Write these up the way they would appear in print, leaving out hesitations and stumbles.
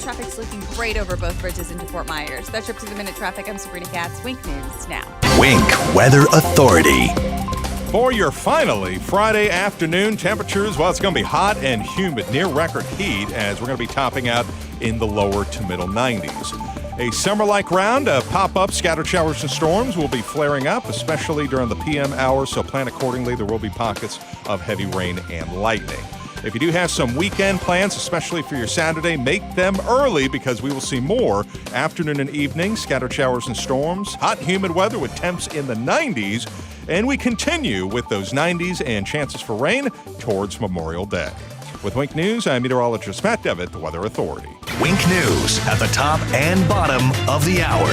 traffic's looking great over both bridges into Fort Myers. That's Trip to the Minute Traffic. I'm Sabrina Katz. Wink News now. Wink Weather Authority. For your finally Friday afternoon temperatures, well, it's going to be hot and humid, near record heat, as we're going to be topping out in the lower to middle 90s. A summer-like round of pop-up scattered showers and storms will be flaring up, especially during the PM hours, so plan accordingly. There will be pockets of heavy rain and lightning. If you do have some weekend plans, especially for your Saturday, make them early because we will see more afternoon and evening scattered showers and storms, hot and humid weather with temps in the 90s, and we continue with those 90s and chances for rain towards Memorial Day. With Wink News, I'm meteorologist Matt Devitt, the Weather Authority. Wink News at the top and bottom of the hour.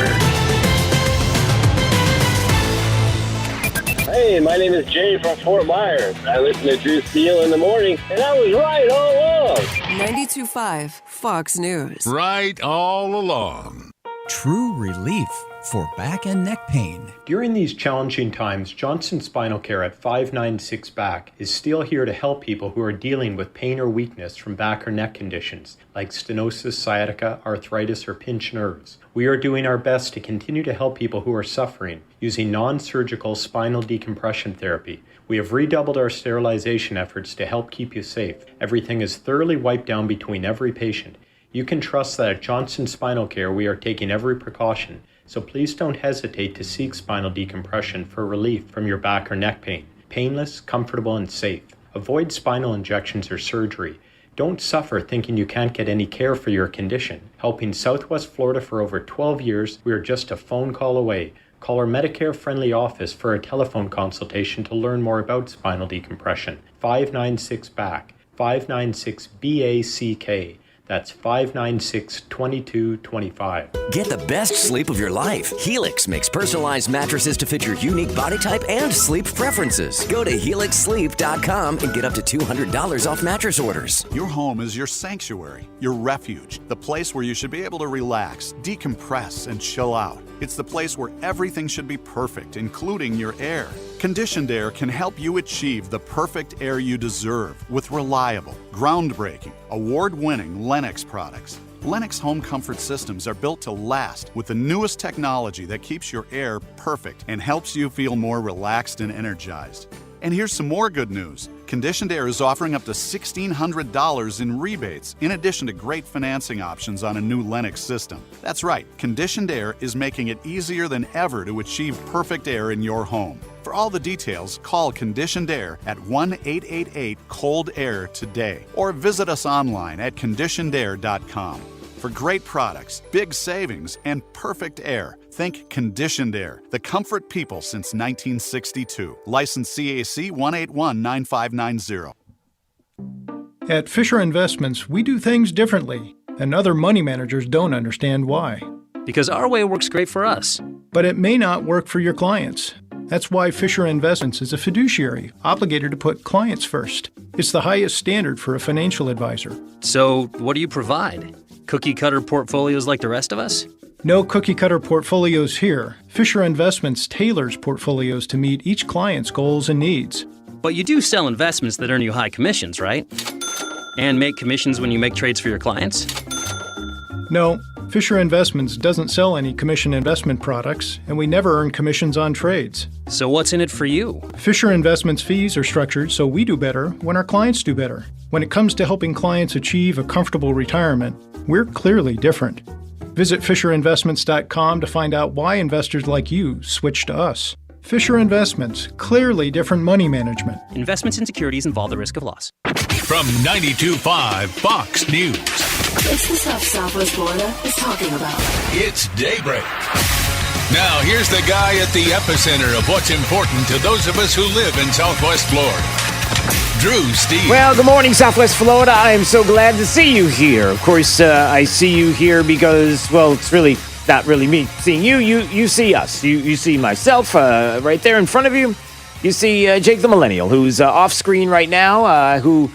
Hey, my name is Jay from Fort Myers. I listen to Drew Steele in the morning, and I was right all along. 92.5 Fox News. Right all along. True relief for back and neck pain. During these challenging times, Johnson Spinal Care at 596 Back is still here to help people who are dealing with pain or weakness from back or neck conditions like stenosis, sciatica, arthritis, or pinched nerves. We are doing our best to continue to help people who are suffering using non-surgical spinal decompression therapy. We have redoubled our sterilization efforts to help keep you safe. Everything is thoroughly wiped down between every patient. You can trust that at Johnson Spinal Care we are taking every precaution, so please don't hesitate to seek spinal decompression for relief from your back or neck pain. Painless, comfortable, and safe. Avoid spinal injections or surgery. Don't suffer thinking you can't get any care for your condition. Helping Southwest Florida for over 12 years, we are just a phone call away. Call our Medicare-friendly office for a telephone consultation to learn more about spinal decompression. 596-BACK. 596-BACK. That's 596-2225. Get the best sleep of your life. Helix makes personalized mattresses to fit your unique body type and sleep preferences. Go to helixsleep.com and get up to $200 off mattress orders. Your home is your sanctuary, your refuge, the place where you should be able to relax, decompress, and chill out. It's the place where everything should be perfect, including your air. Conditioned Air can help you achieve the perfect air you deserve with reliable, groundbreaking, award-winning Lennox products. Lennox home comfort systems are built to last with the newest technology that keeps your air perfect and helps you feel more relaxed and energized. And here's some more good news. Conditioned Air is offering up to $1,600 in rebates, in addition to great financing options on a new Lennox system. That's right, Conditioned Air is making it easier than ever to achieve perfect air in your home. For all the details, call Conditioned Air at 1-888-COLD-AIR today, or visit us online at conditionedair.com. For great products, big savings, and perfect air, think Conditioned Air, the comfort people since 1962. License CAC 1819590. At Fisher Investments, we do things differently, and other money managers don't understand why. Because our way works great for us. But it may not work for your clients. That's why Fisher Investments is a fiduciary, obligated to put clients first. It's the highest standard for a financial advisor. So, what do you provide? Cookie-cutter portfolios like the rest of us? No cookie-cutter portfolios here. Fisher Investments tailors portfolios to meet each client's goals and needs. But you do sell investments that earn you high commissions, right? And make commissions when you make trades for your clients? No, Fisher Investments doesn't sell any commission investment products, and we never earn commissions on trades. So what's in it for you? Fisher Investments fees are structured so we do better when our clients do better. When it comes to helping clients achieve a comfortable retirement, we're clearly different. Visit FisherInvestments.com to find out why investors like you switch to us. Fisher Investments, clearly different money management. Investments in securities involve the risk of loss. From 92.5 Fox News. It's the stuff Southwest Florida is talking about. It's Daybreak. Now, here's the guy at the epicenter of what's important to those of us who live in Southwest Florida. Drew Steele. Well, good morning, Southwest Florida. I am so glad to see you here. Of course, I see you here because, well, it's really not really me seeing you. You see us. You see myself right there in front of you. You see Jake the Millennial, who's off screen right now, who,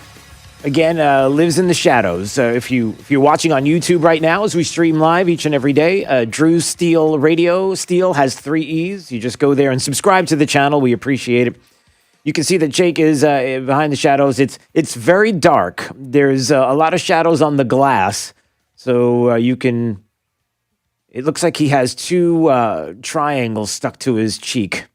again, lives in the shadows. If you're watching on YouTube right now as we stream live each and every day, Drew Steele Radio. Steele has 3 E's. You just go there and subscribe to the channel. We appreciate it. You can see that Jake is behind the shadows. It's very dark. There's a lot of shadows on the glass. So you can. It looks like he has two triangles stuck to his cheek.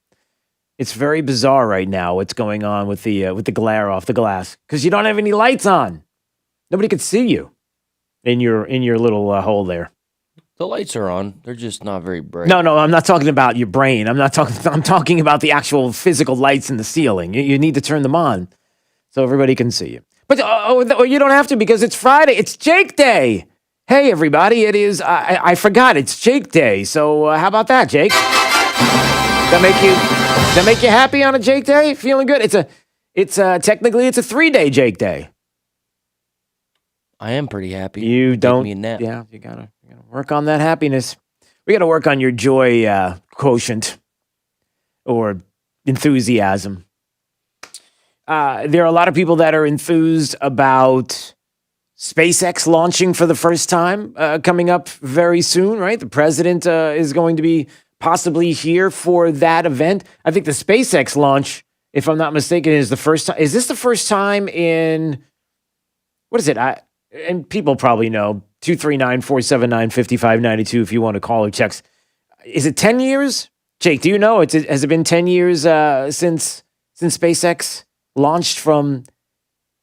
It's very bizarre right now what's going on with the glare off the glass because you don't have any lights on. Nobody could see you in your little hole there. The lights are on. They're just not very bright. No, I'm not talking about your brain. I'm talking about the actual physical lights in the ceiling. You need to turn them on so everybody can see you. But you don't have to because it's Friday. It's Jake Day. Hey, everybody. It is. I forgot. It's Jake Day. So how about that, Jake? Does that make you happy on a Jake Day? Feeling good? It's technically it's a 3-day Jake Day. I am pretty happy. You don't. Take me a nap. Yeah, you gotta work on that happiness. We gotta work on your joy quotient or enthusiasm. There are a lot of people that are enthused about SpaceX launching for the first time coming up very soon, right? The president is going to be possibly here for that event. I think the SpaceX launch, if I'm not mistaken, is the first time. Is this the first time in, what is it? And people probably know, 239-479-5592 if you want to call or text. Is it 10 years? Jake, do you know? Has it been 10 years since SpaceX launched from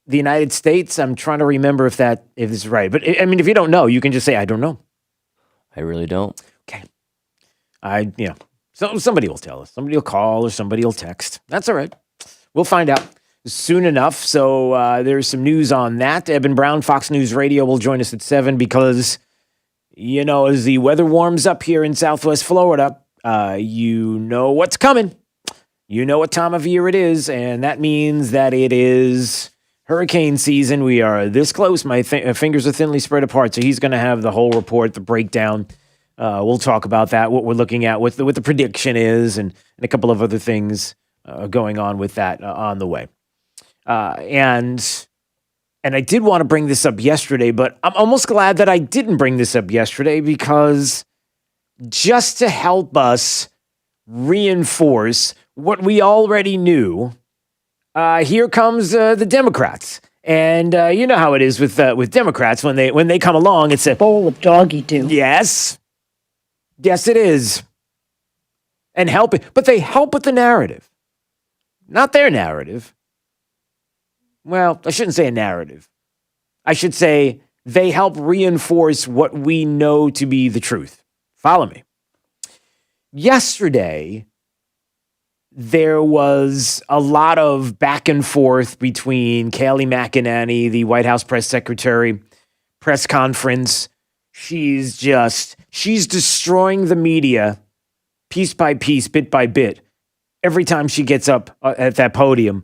the United States? I'm trying to remember if this is right. But I mean, if you don't know, you can just say, I don't know. I really don't. Okay. So somebody will tell us. Somebody will call or somebody will text. That's all right. We'll find out soon enough. So there's some news on that. Eben Brown, Fox News Radio, will join us at 7 because, as the weather warms up here in Southwest Florida, you know what's coming. You know what time of year it is, and that means that it is hurricane season. We are this close. My fingers are thinly spread apart, so he's going to have the whole report, the breakdown. We'll talk about that, what we're looking at, what the prediction is, and a couple of other things going on with that on the way. And I did want to bring this up yesterday, but I'm almost glad that I didn't bring this up yesterday because just to help us reinforce what we already knew, here comes the Democrats. And you know how it is with Democrats when they come along, it's a bowl of doggy do. Yes, it is. And help it, but they help with the narrative, not their narrative. Well, I shouldn't say a narrative. I should say they help reinforce what we know to be the truth. Follow me. Yesterday, there was a lot of back and forth between Kayleigh McEnany, the White House press secretary, press conference. She's destroying the media piece by piece, bit by bit, every time she gets up at that podium.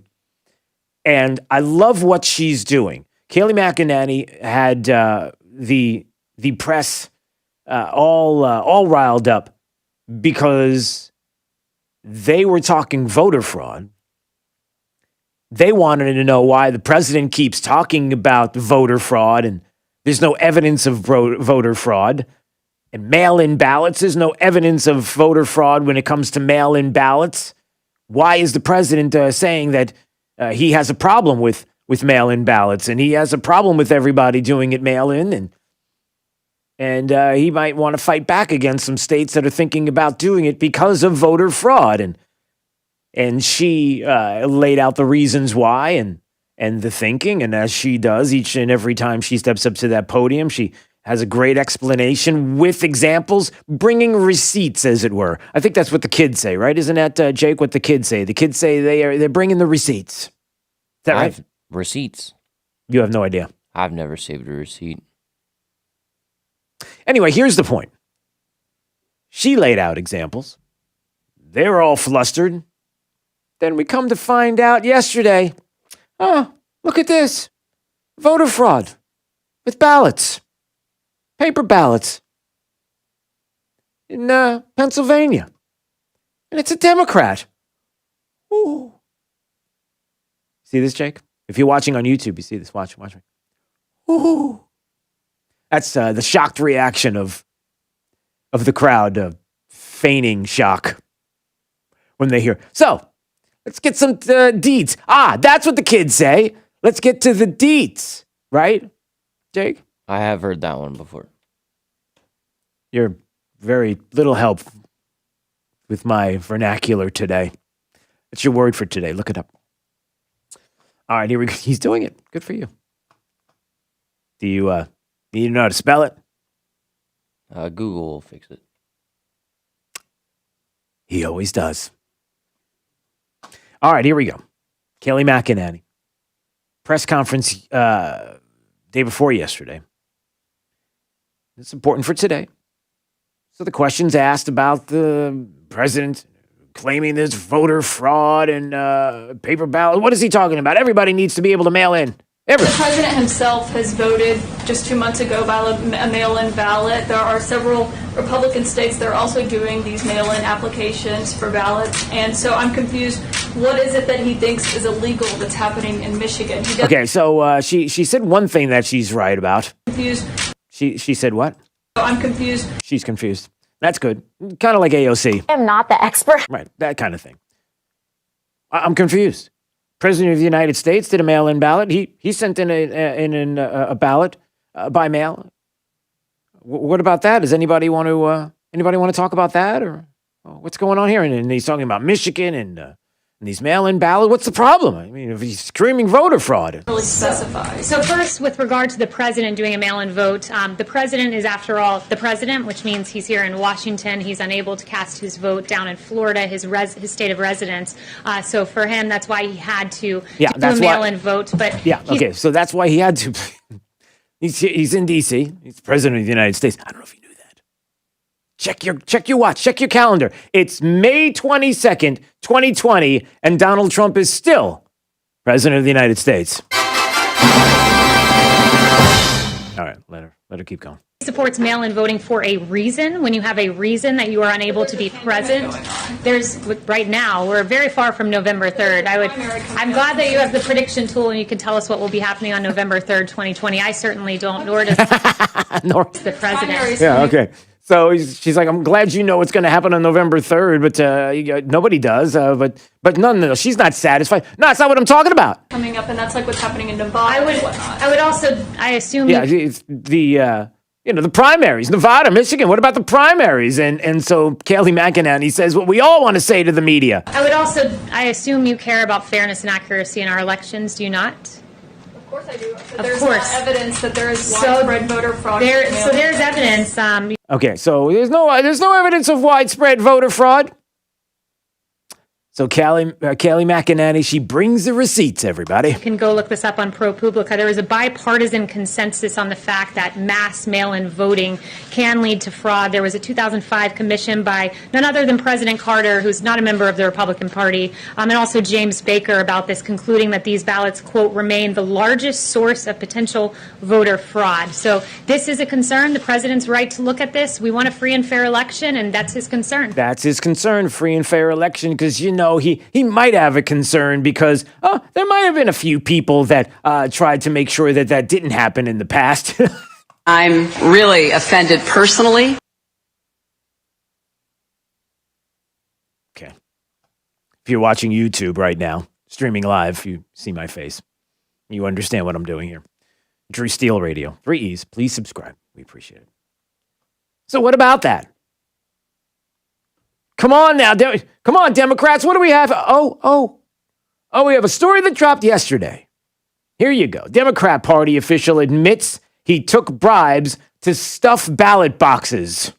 And I love what she's doing. Kayleigh McEnany had the press all riled up because they were talking voter fraud. They wanted to know why the president keeps talking about voter fraud and there's no evidence of voter fraud. And mail-in ballots, there's no evidence of voter fraud when it comes to mail-in ballots. Why is the president saying that he has a problem with mail-in ballots and he has a problem with everybody doing it mail-in and he might want to fight back against some states that are thinking about doing it because of voter fraud. And she laid out the reasons why and the thinking. And as she does each and every time she steps up to that podium, she has a great explanation with examples, bringing receipts, as it were. I think that's what the kids say, right? Isn't that, Jake, what the kids say? The kids say they're bringing the receipts. Is that right? Receipts. You have no idea. I've never saved a receipt. Anyway, here's the point. She laid out examples. They were all flustered. Then we come to find out yesterday, look at this. Voter fraud with ballots. Paper ballots in Pennsylvania. And it's a Democrat. Ooh. See this, Jake? If you're watching on YouTube, you see this. Watch me. Ooh. That's the shocked reaction of the crowd, feigning shock when they hear. So, let's get some deets. That's what the kids say. Let's get to the deets, right, Jake? I have heard that one before. You're very little help with my vernacular today. It's your word for today. Look it up. All right, here we go. He's doing it. Good for you. Do you need to know how to spell it? Google will fix it. He always does. All right, here we go. Kelly McEnany. Press conference day before yesterday. It's important for today. So the questions asked about the president claiming there's voter fraud and paper ballot. What is he talking about? Everybody needs to be able to mail in. The president himself has voted just 2 months ago by a mail-in ballot. There are several Republican states that are also doing these mail-in applications for ballots. And so I'm confused. What is it that he thinks is illegal that's happening in Michigan? Okay, so she said one thing that she's right about. Confused. She said what? I'm confused. She's confused. That's good. Kind of like AOC. I'm not the expert. Right, that kind of thing. I'm confused. President of the United States did a mail-in ballot. He sent in a ballot by mail. What about that? Does anybody want to talk about that, or what's going on here? And he's talking about Michigan and these mail-in ballots. What's the problem? I mean, if he's screaming voter fraud. Really specify. So first, with regard to the president doing a mail-in vote, the president is, after all, the president, which means he's here in Washington. He's unable to cast his vote down in Florida, his state of residence. So for him, that's why he had to do a mail-in vote. But okay, so that's why he had to. He's in D.C. He's the president of the United States. I don't know if you knew that. Check your watch. Check your calendar. It's May 22nd, 2020, and Donald Trump is still president of the United States. All right, let her keep going. He supports mail-in voting for a reason. When you have a reason that you are unable to be present, right now, we're very far from November 3rd. I'm glad that you have the prediction tool and you can tell us what will be happening on November 3rd, 2020. I certainly don't, nor does the president. Yeah, okay. So she's like, I'm glad you know what's going to happen on November 3rd, but nobody does. But no, she's not satisfied. No, that's not what I'm talking about. Coming up, and that's like what's happening in Nevada. I assume. Yeah, it's the primaries, Nevada, Michigan. What about the primaries? And so Kelly McEnany says what we all want to say to the media. I assume you care about fairness and accuracy in our elections. Do you not? Of course I do. But there's not evidence that there is widespread voter fraud. So there's evidence. Okay, so there's no evidence of widespread voter fraud. So Kelly McEnany, she brings the receipts, everybody. You can go look this up on ProPublica. There is a bipartisan consensus on the fact that mass mail-in voting can lead to fraud. There was a 2005 commission by none other than President Carter, who's not a member of the Republican Party, and also James Baker about this, concluding that these ballots, quote, remain the largest source of potential voter fraud. So this is a concern. The president's right to look at this. We want a free and fair election, and that's his concern. That's his concern, free and fair election, because, he might have a concern because there might have been a few people that tried to make sure that didn't happen in the past. I'm really offended personally. Okay. If you're watching YouTube right now, streaming live, you see my face. You understand what I'm doing here. Drew Steele Radio. 3 E's. Please subscribe. We appreciate it. So what about that? Come on now. Come on, Democrats. What do we have? Oh, we have a story that dropped yesterday. Here you go. Democrat Party official admits he took bribes to stuff ballot boxes.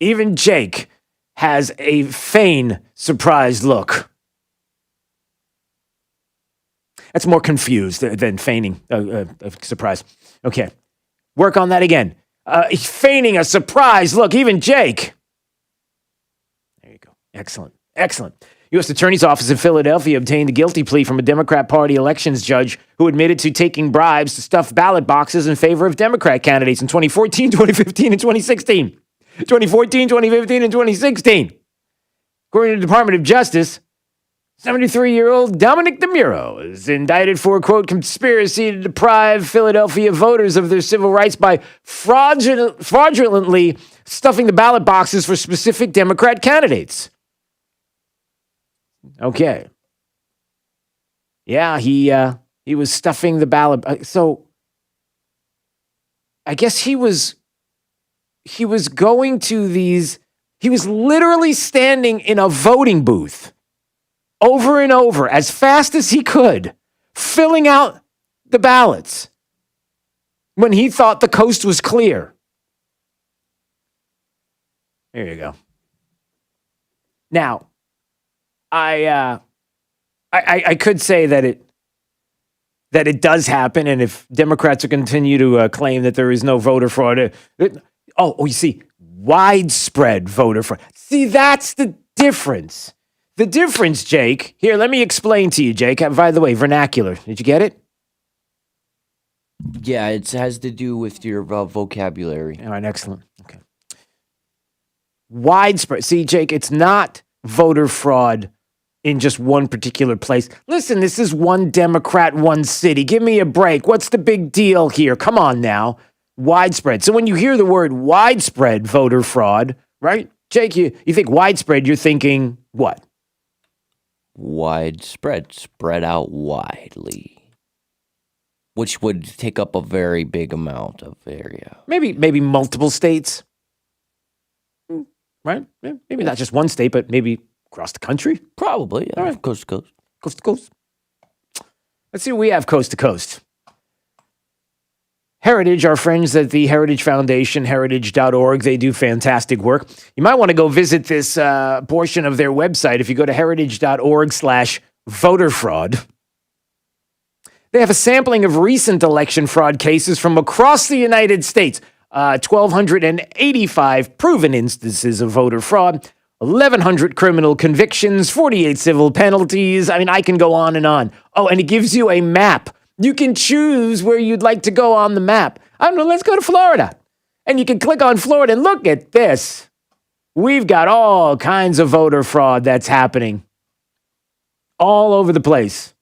Even Jake has a feigned surprised look. That's more confused than feigning a surprise. Okay. Work on that again. Feigning a surprise look. Even Jake. Excellent. U.S. Attorney's Office in Philadelphia obtained a guilty plea from a Democrat Party elections judge who admitted to taking bribes to stuff ballot boxes in favor of Democrat candidates in 2014, 2015, and 2016. 2014, 2015, and 2016. According to the Department of Justice, 73-year-old Dominic DeMuro is indicted for, quote, conspiracy to deprive Philadelphia voters of their civil rights by fraudulently stuffing the ballot boxes for specific Democrat candidates. Okay. Yeah, he was stuffing the ballot. So I guess he was going to these, he was literally standing in a voting booth over and over as fast as he could, filling out the ballots when he thought the coast was clear. There you go. Now, I could say that it does happen, and if Democrats will continue to claim that there is no voter fraud, you see, widespread voter fraud. See, that's the difference. The difference, Jake. Here, let me explain to you, Jake. By the way, vernacular. Did you get it? Yeah, it has to do with your vocabulary. All right, excellent. Okay. Widespread. See, Jake, it's not voter fraud in just one particular place. Listen, this is one Democrat, one city. Give me a break. What's the big deal here? Come on now. Widespread. So when you hear the word widespread voter fraud, right? Jake, you think widespread, you're thinking what? Widespread, spread out widely, which would take up a very big amount of area. Maybe multiple states, right? Maybe not just one state, but maybe across the country. Probably, yeah. All right. Coast to coast. Coast to coast. Let's see what we have coast to coast. Heritage, our friends at the Heritage Foundation, heritage.org, they do fantastic work. You might want to go visit this portion of their website. If you go to heritage.org/voter fraud, they have a sampling of recent election fraud cases from across the United States. 1,285 proven instances of voter fraud, 1,100 criminal convictions, 48 civil penalties. I mean, I can go on and on. Oh, and it gives you a map. You can choose where you'd like to go on the map. I don't know, let's go to Florida. And you can click on Florida and look at this. We've got all kinds of voter fraud that's happening all over the place.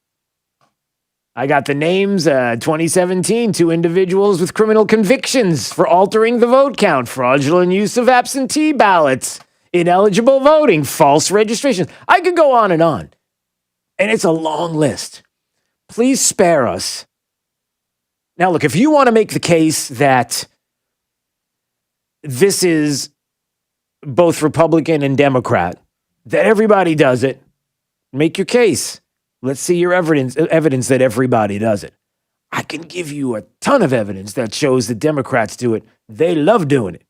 I got the names, 2017, 2 individuals with criminal convictions for altering the vote count, fraudulent use of absentee ballots, ineligible voting, false registrations. I could go on. And it's a long list. Please spare us. Now, look, if you want to make the case that this is both Republican and Democrat, that everybody does it, make your case. Let's see your evidence that everybody does it. I can give you a ton of evidence that shows that Democrats do it. They love doing it.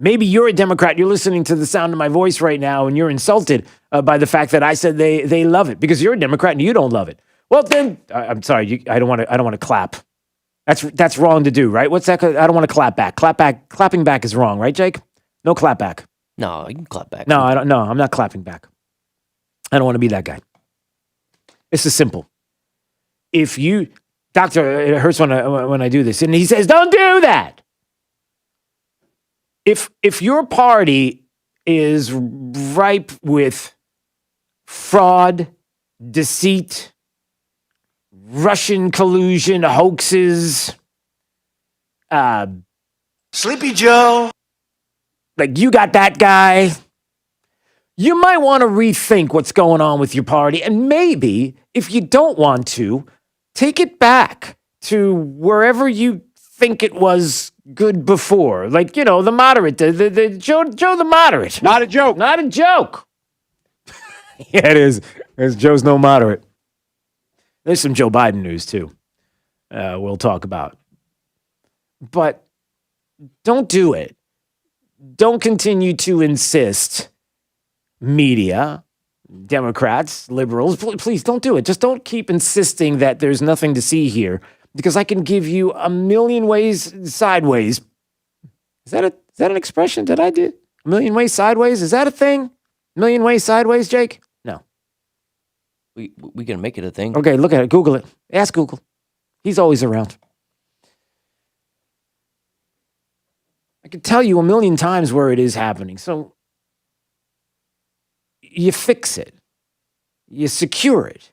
Maybe you're a Democrat. You're listening to the sound of my voice right now, and you're insulted by the fact that I said they love it because you're a Democrat and you don't love it. Well, then, I'm sorry. I don't want to clap. That's wrong to do, right? What's that? I don't want to clap back. Clapping back is wrong, right, Jake? No clap back. No, you can clap back. No, I don't. No, I'm not clapping back. I don't want to be that guy. This is simple. If you, doctor, it hurts when I do this, and he says, "Don't do that." If your party is ripe with fraud, deceit, Russian collusion, hoaxes, Sleepy Joe. like you got that guy, you might want to rethink what's going on with your party. And maybe, if you don't want to, take it back to wherever you think it was good before. Like, you know, the moderate, the Joe the moderate. Not a joke. Not a joke. Yeah, it is. Joe's no moderate. There's some Joe Biden news, too, we'll talk about. But don't do it. Don't continue to insist, media, Democrats, liberals, please don't do it. Just don't keep insisting that there's nothing to see here, because I can give you a million ways sideways. Is that an expression that I did? A million ways sideways? Is that a thing? A million ways sideways, Jake? No. We can make it a thing. Okay, look at it. Google it. Ask Google. He's always around. I can tell you a million times where it is happening. So you fix it. You secure it.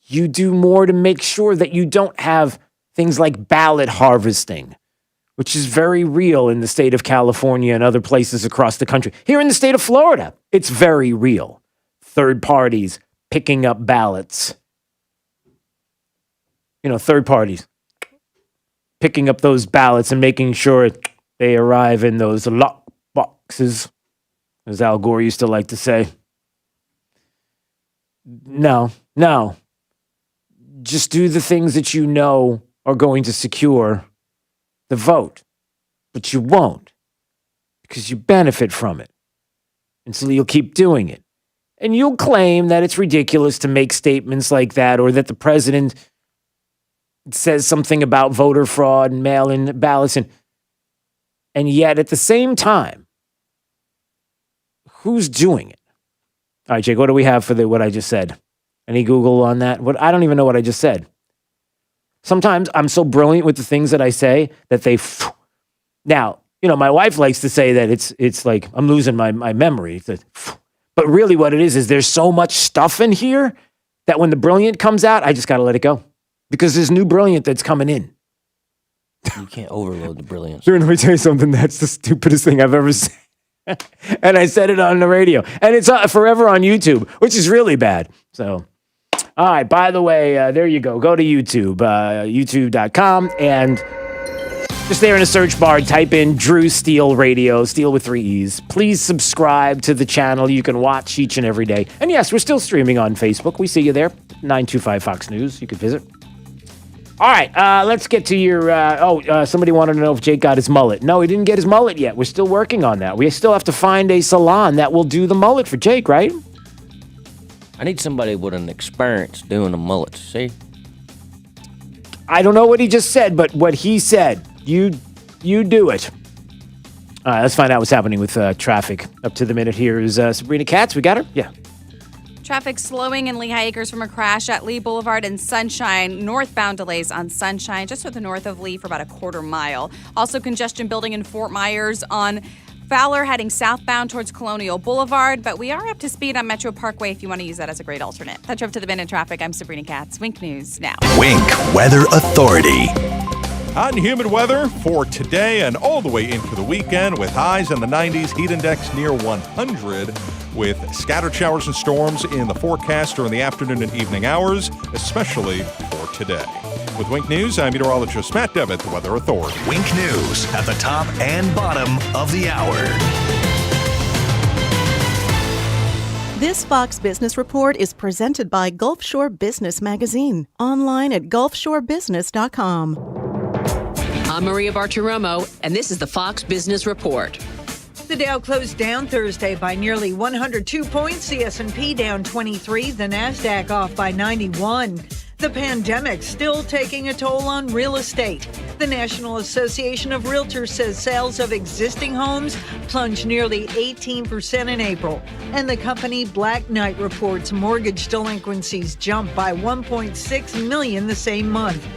You do more to make sure that you don't have things like ballot harvesting, which is very real in the state of California and other places across the country. Here in the state of Florida, it's very real. Third parties picking up ballots. You know, third parties picking up those ballots and making sure they arrive in those lock boxes, as Al Gore used to like to say. No. Just do the things that you know are going to secure the vote. But you won't, because you benefit from it. And so you'll keep doing it. And you'll claim that it's ridiculous to make statements like that, or that the president says something about voter fraud and mail-in ballots. And yet, at the same time, who's doing it? All right, Jake, what do we have for what I just said? Any Google on that? I don't even know what I just said. Sometimes I'm so brilliant with the things that I say that they... Now, my wife likes to say that it's like I'm losing my memory. But really what it is there's so much stuff in here that when the brilliant comes out, I just got to let it go. Because there's new brilliant that's coming in. You can't overload the brilliance. Let me tell you something. That's the stupidest thing I've ever said. And I said it on the radio. And it's forever on YouTube, which is really bad. So, all right. By the way, there you go. Go to YouTube, youtube.com, and just there in the search bar, type in Drew Steele Radio, Steele with 3 E's. Please subscribe to the channel. You can watch each and every day. And yes, we're still streaming on Facebook. We see you there. 925 Fox News. You can visit. All right, let's get to your... somebody wanted to know if Jake got his mullet. No, he didn't get his mullet yet. We're still working on that. We still have to find a salon that will do the mullet for Jake, right? I need somebody with an experience doing a mullet, see? I don't know what he just said, but what he said, you do it. All right, let's find out what's happening with traffic. Up to the minute here is Sabrina Katz. We got her? Yeah. Traffic slowing in Lehigh Acres from a crash at Lee Boulevard and Sunshine. Northbound delays on Sunshine, just to the north of Lee for about a quarter mile. Also congestion building in Fort Myers on Fowler heading southbound towards Colonial Boulevard. But we are up to speed on Metro Parkway if you want to use that as a great alternate. That's up to the minute traffic. I'm Sabrina Katz. Wink News now. Wink Weather Authority. Hot and humid weather for today and all the way into the weekend with highs in the 90s, heat index near 100 with scattered showers and storms in the forecast during the afternoon and evening hours, especially for today. With Wink News, I'm meteorologist Matt Devitt, the Weather Authority. Wink News at the top and bottom of the hour. This Fox Business Report is presented by Gulf Shore Business Magazine, online at gulfshorebusiness.com. I'm Maria Bartiromo, and this is the Fox Business Report. The Dow closed down Thursday by nearly 102 points, the S&P down 23, the NASDAQ off by 91. The pandemic still taking a toll on real estate. The National Association of Realtors says sales of existing homes plunged nearly 18% in April. And the company Black Knight reports mortgage delinquencies jumped by 1.6 million the same month.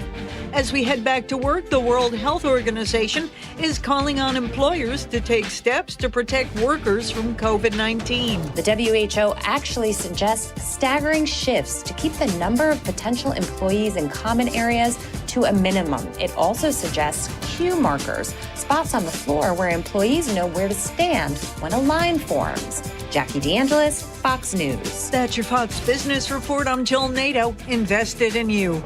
As we head back to work, the World Health Organization is calling on employers to take steps to protect workers from COVID-19. The WHO actually suggests staggering shifts to keep the number of potential employees in common areas to a minimum. It also suggests queue markers, spots on the floor where employees know where to stand when a line forms. Jackie DeAngelis, Fox News. That's your Fox Business Report. I'm Jill Nato, invested in you.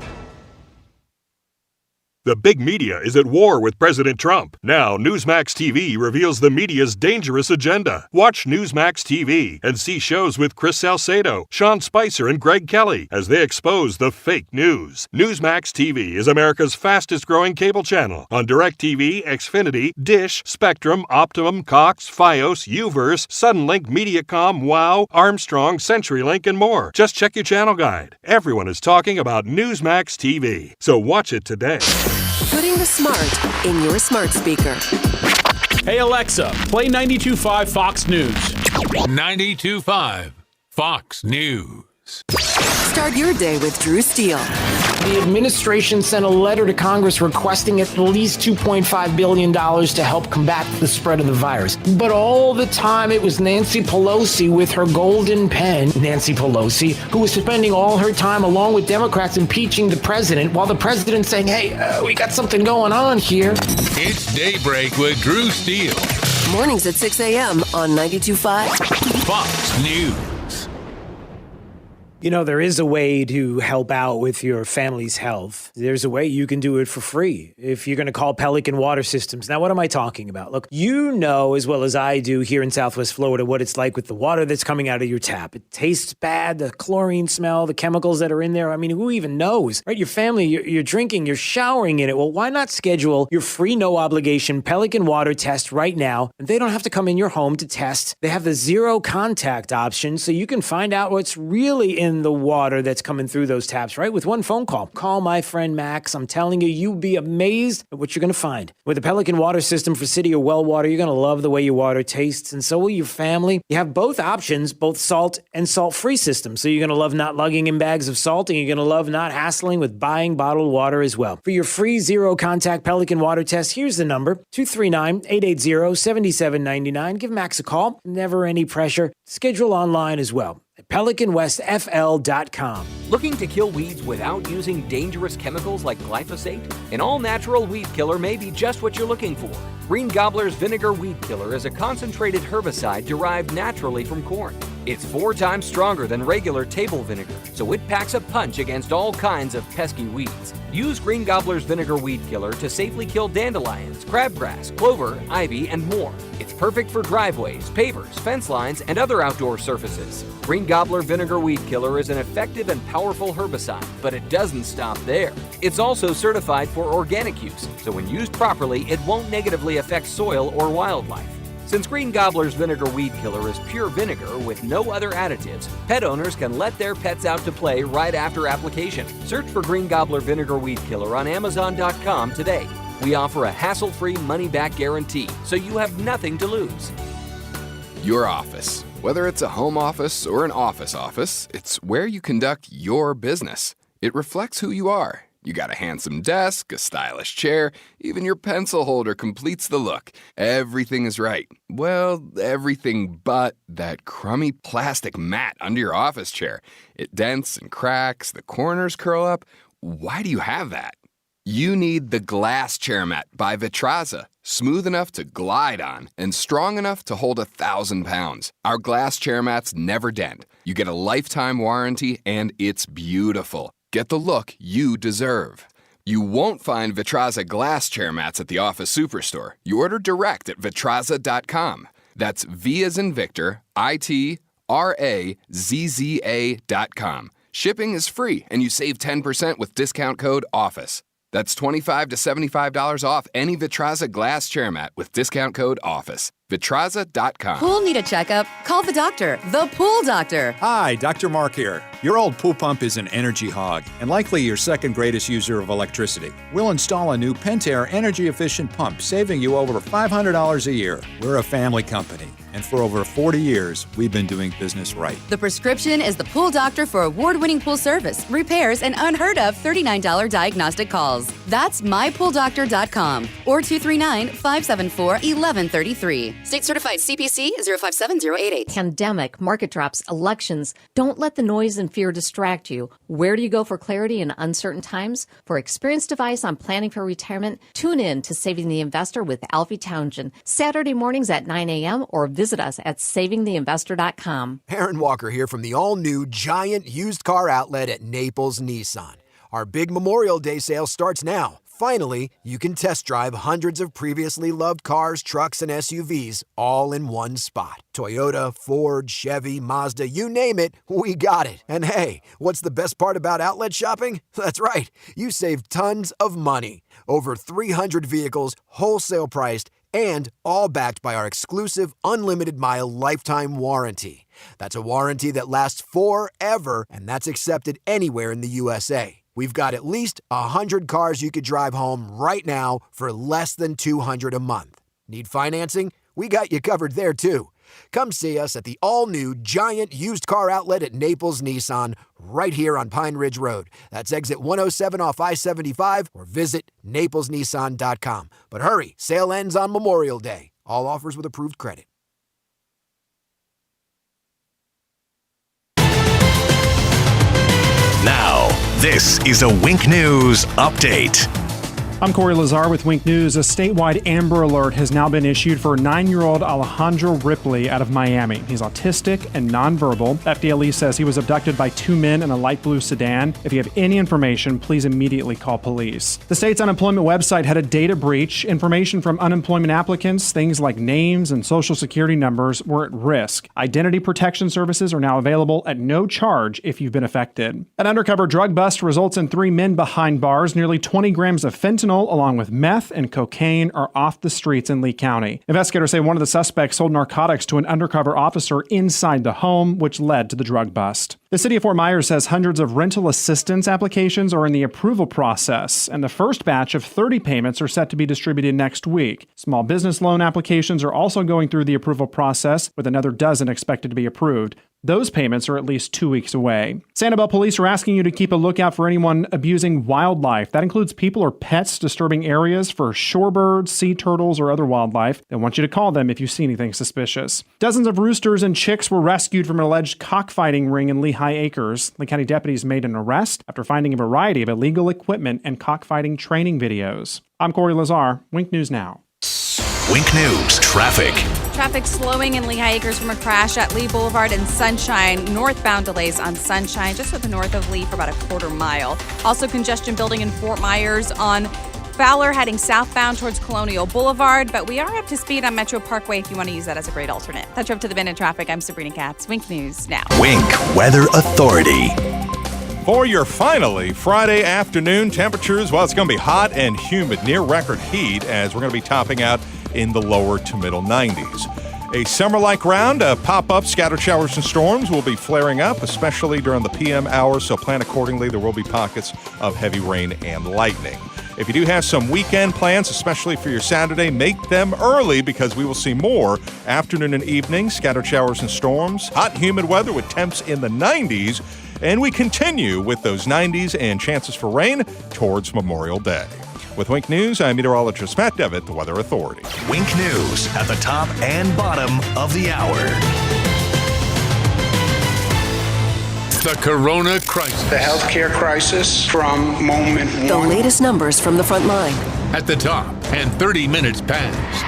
The big media is at war with President Trump. Now, Newsmax TV reveals the media's dangerous agenda. Watch Newsmax TV and see shows with Chris Salcedo, Sean Spicer, and Greg Kelly as they expose the fake news. Newsmax TV is America's fastest-growing cable channel on DirecTV, Xfinity, Dish, Spectrum, Optimum, Cox, Fios, Uverse, Suddenlink, Mediacom, Wow, Armstrong, CenturyLink, and more. Just check your channel guide. Everyone is talking about Newsmax TV, so watch it today. Putting the smart in your smart speaker. Hey Alexa, play 92.5 Fox News. 92.5 Fox News. Start your day with Drew Steele. The administration sent a letter to Congress requesting at least $2.5 billion to help combat the spread of the virus. But all the time it was Nancy Pelosi with her golden pen, Nancy Pelosi, who was spending all her time along with Democrats impeaching the president, while the president's saying, hey, we got something going on here. It's Daybreak with Drew Steele. Mornings at 6 a.m. on 92.5 Fox News. You know, there is a way to help out with your family's health. There's a way you can do it for free if you're going to call Pelican Water Systems. Now, what am I talking about? Look, you know as well as I do here in Southwest Florida what it's like with the water that's coming out of your tap. It tastes bad, the chlorine smell, the chemicals that are in there. I mean, who even knows, right? Your family, you're drinking, you're showering in it. Well, why not schedule your free no-obligation Pelican Water test right now? And they don't have to come in your home to test. They have the zero contact option, so you can find out what's really in the water that's coming through those taps, right? With one phone call. Call my friend Max. I'm telling you, you'll be amazed at what you're going to find. With the Pelican Water System for city or well water, you're going to love the way your water tastes, and so will your family. You have both options, both salt and salt-free systems. So you're going to love not lugging in bags of salt, and you're going to love not hassling with buying bottled water as well. For your free zero-contact Pelican Water test, here's the number, 239-880-7799. Give Max a call. Never any pressure. Schedule online as well at PelicanWestFL.com. Looking to kill weeds without using dangerous chemicals like glyphosate? An all-natural weed killer may be just what you're looking for. Green Gobbler's Vinegar Weed Killer is a concentrated herbicide derived naturally from corn. It's 4 times stronger than regular table vinegar, so it packs a punch against all kinds of pesky weeds. Use Green Gobbler's Vinegar Weed Killer to safely kill dandelions, crabgrass, clover, ivy, and more. It's perfect for driveways, pavers, fence lines, and other outdoor surfaces. Green Gobbler Vinegar Weed Killer is an effective and powerful herbicide, but it doesn't stop there. It's also certified for organic use, so when used properly, it won't negatively affect soil or wildlife. Since Green Gobbler's Vinegar Weed Killer is pure vinegar with no other additives, pet owners can let their pets out to play right after application. Search for Green Gobbler Vinegar Weed Killer on Amazon.com today. We offer a hassle-free money-back guarantee, so you have nothing to lose. Your office. Whether it's a home office or an office, it's where you conduct your business. It reflects who you are. You got a handsome desk, a stylish chair, even your pencil holder completes the look. Everything is right. Well, everything but that crummy plastic mat under your office chair. It dents and cracks, the corners curl up. Why do you have that? You need the Glass Chair Mat by Vitraza. Smooth enough to glide on and strong enough to hold 1,000 pounds. Our glass chair mats never dent. You get a lifetime warranty and it's beautiful. Get the look you deserve. You won't find Vitraza glass chair mats at the office superstore. You order direct at Vitraza.com. That's V as in Victor, ITRAZZA.com. Shipping is free and you save 10% with discount code OFFICE. That's $25 to $75 off any Vitraza glass chair mat with discount code OFFICE. Vitraza.com. Pool need a checkup? Call the doctor, the Pool Doctor. Hi, Dr. Mark here. Your old pool pump is an energy hog and likely your second greatest user of electricity. We'll install a new Pentair energy-efficient pump, saving you over $500 a year. We're a family company, and for over 40 years, we've been doing business right. The prescription is the Pool Doctor for award-winning pool service, repairs, and unheard of $39 diagnostic calls. That's mypooldoctor.com or 239-574-1133. State certified CPC 057088. Pandemic, market drops, elections. Don't let the noise and fear distract you. Where do you go for clarity in uncertain times? For experienced advice on planning for retirement, tune in to Saving the Investor with Alfie Townsend, Saturday mornings at 9 a.m. or visit us at savingtheinvestor.com. Aaron Walker here from the all-new Giant used car outlet at Naples Nissan. Our big Memorial Day sale starts now. Finally, you can test drive hundreds of previously loved cars, trucks, and SUVs all in one spot. Toyota, Ford, Chevy, Mazda, you name it, we got it. And hey, what's the best part about outlet shopping? That's right, you save tons of money. Over 300 vehicles, wholesale priced, and all backed by our exclusive unlimited mile lifetime warranty. That's a warranty that lasts forever, and that's accepted anywhere in the USA. We've got at least 100 cars you could drive home right now for less than $200 a month. Need financing? We got you covered there too. Come see us at the all-new Giant used car outlet at Naples Nissan right here on Pine Ridge Road. That's exit 107 off I-75 or visit naplesnissan.com. But hurry, sale ends on Memorial Day. All offers with approved credit. Now, this is a Wink News update. I'm Corey Lazar with Wink News. A statewide Amber Alert has now been issued for 9-year-old Alejandro Ripley out of Miami. He's autistic and nonverbal. FDLE says he was abducted by 2 men in a light blue sedan. If you have any information, please immediately call police. The state's unemployment website had a data breach. Information from unemployment applicants, things like names and social security numbers, were at risk. Identity protection services are now available at no charge if you've been affected. An undercover drug bust results in 3 men behind bars. Nearly 20 grams of fentanyl along with meth and cocaine are off the streets in Lee County. Investigators say one of the suspects sold narcotics to an undercover officer inside the home, which led to the drug bust. The city of Fort Myers says hundreds of rental assistance applications are in the approval process, and the first batch of 30 payments are set to be distributed next week. Small business loan applications are also going through the approval process, with another dozen expected to be approved. Those payments are at least 2 weeks away. Sanibel police are asking you to keep a lookout for anyone abusing wildlife. That includes people or pets disturbing areas for shorebirds, sea turtles, or other wildlife. They want you to call them if you see anything suspicious. Dozens of roosters and chicks were rescued from an alleged cockfighting ring in Lehigh Acres. Lee County deputies made an arrest after finding a variety of illegal equipment and cockfighting training videos. I'm Corey Lazar, Wink News Now. Wink News traffic. Traffic slowing in Lehigh Acres from a crash at Lee Boulevard and Sunshine. Northbound delays on Sunshine, just to the north of Lee for about a quarter mile. Also congestion building in Fort Myers on Fowler heading southbound towards Colonial Boulevard. But we are up to speed on Metro Parkway if you want to use that as a great alternate. That's up to the minute traffic. I'm Sabrina Katz. Wink News Now. Wink Weather Authority. For your finally Friday afternoon temperatures, well, it's going to be hot and humid, near record heat, as we're going to be topping out in the lower to middle 90s. A summer-like round of pop-up scattered showers and storms will be flaring up, especially during the PM hours, so plan accordingly. There will be pockets of heavy rain and lightning. If you do have some weekend plans, especially for your Saturday, make them early because we will see more afternoon and evening scattered showers and storms. Hot and humid weather with temps in the 90s. And we continue with those 90s and chances for rain towards Memorial Day. With Wink News, I'm meteorologist Matt Devitt, the Weather Authority. Wink News at the top and bottom of the hour. The Corona Crisis. The healthcare crisis from moment one. The latest numbers from the front line. At the top and 30 minutes past.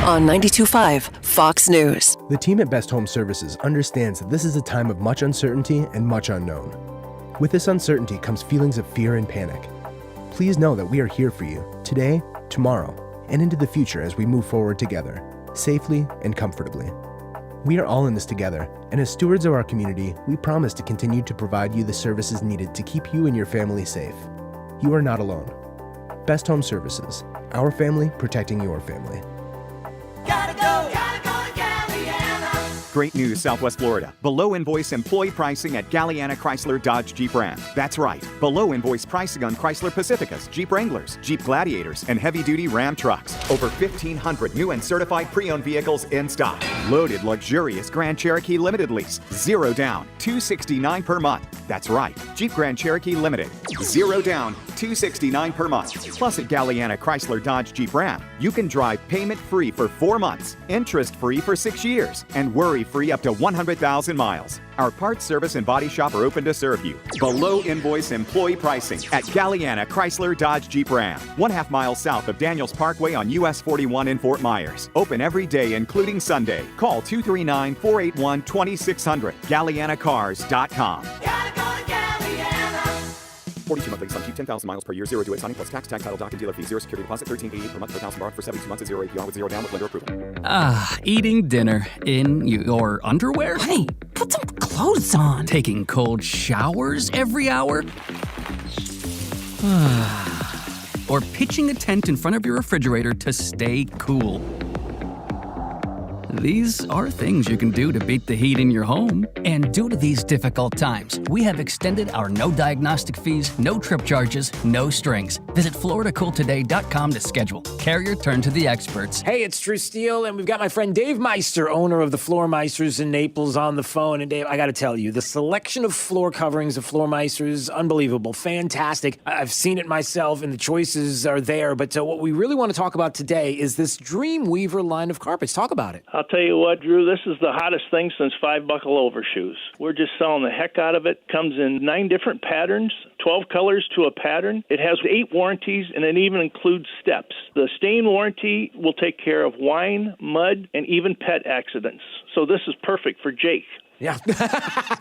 On 92.5 Fox News. The team at Best Home Services understands that this is a time of much uncertainty and much unknown. With this uncertainty comes feelings of fear and panic. Please know that we are here for you today, tomorrow, and into the future as we move forward together, safely and comfortably. We are all in this together, and as stewards of our community, we promise to continue to provide you the services needed to keep you and your family safe. You are not alone. Best Home Services, our family protecting your family. Gotta go to Galliana. Great news, Southwest Florida. Below invoice employee pricing at Galliana Chrysler Dodge Jeep Ram. That's right. Below invoice pricing on Chrysler Pacificas, Jeep Wranglers, Jeep Gladiators, and heavy-duty Ram trucks. Over 1,500 new and certified pre-owned vehicles in stock. Loaded, luxurious Grand Cherokee Limited lease. 0 down, $269 per month. That's right. Jeep Grand Cherokee Limited. 0 down, $269 per month. Plus at Galliana Chrysler Dodge Jeep Ram, you can drive payment-free for 4 months, interest-free for 6 years, and worry-free up to 100,000 miles. Our parts, service, and body shop are open to serve you. Below invoice employee pricing at Galliana Chrysler Dodge Jeep Ram. 1/2 mile south of Daniels Parkway on US 41 in Fort Myers. Open every day, including Sunday. Call 239-481-2600. GallianaCars.com. 42 monthly sum, keep 10,000 miles per year, 0 due at signing plus tax, tag, title, doc, and dealer fee, 0 security deposit, $13.88 per month per thousand borrowed for 72 months at 0 APR with 0 down with lender approval. Eating dinner in your underwear? Hey, put some clothes on. Taking cold showers every hour? Or pitching a tent in front of your refrigerator to stay cool. These are things you can do to beat the heat in your home. And due to these difficult times, we have extended our no diagnostic fees, no trip charges, no strings. Visit FloridaCoolToday.com to schedule. Carrier, turn to the experts. Hey, it's Drew Steele, and we've got my friend Dave Meister, owner of the Floor Meisters in Naples, on the phone. And Dave, I got to tell you, the selection of floor coverings of Floor Meisters, unbelievable, fantastic. I've seen it myself, and the choices are there. But what we really want to talk about today is this Dreamweaver line of carpets. Talk about it. I'll tell you what, Drew, this is the hottest thing since 5-buckle overshoes. We're just selling the heck out of it. Comes in 9 different patterns, 12 colors to a pattern. It has 8 warranties, and it even includes steps. The stain warranty will take care of wine, mud, and even pet accidents. So this is perfect for Jake. Yeah,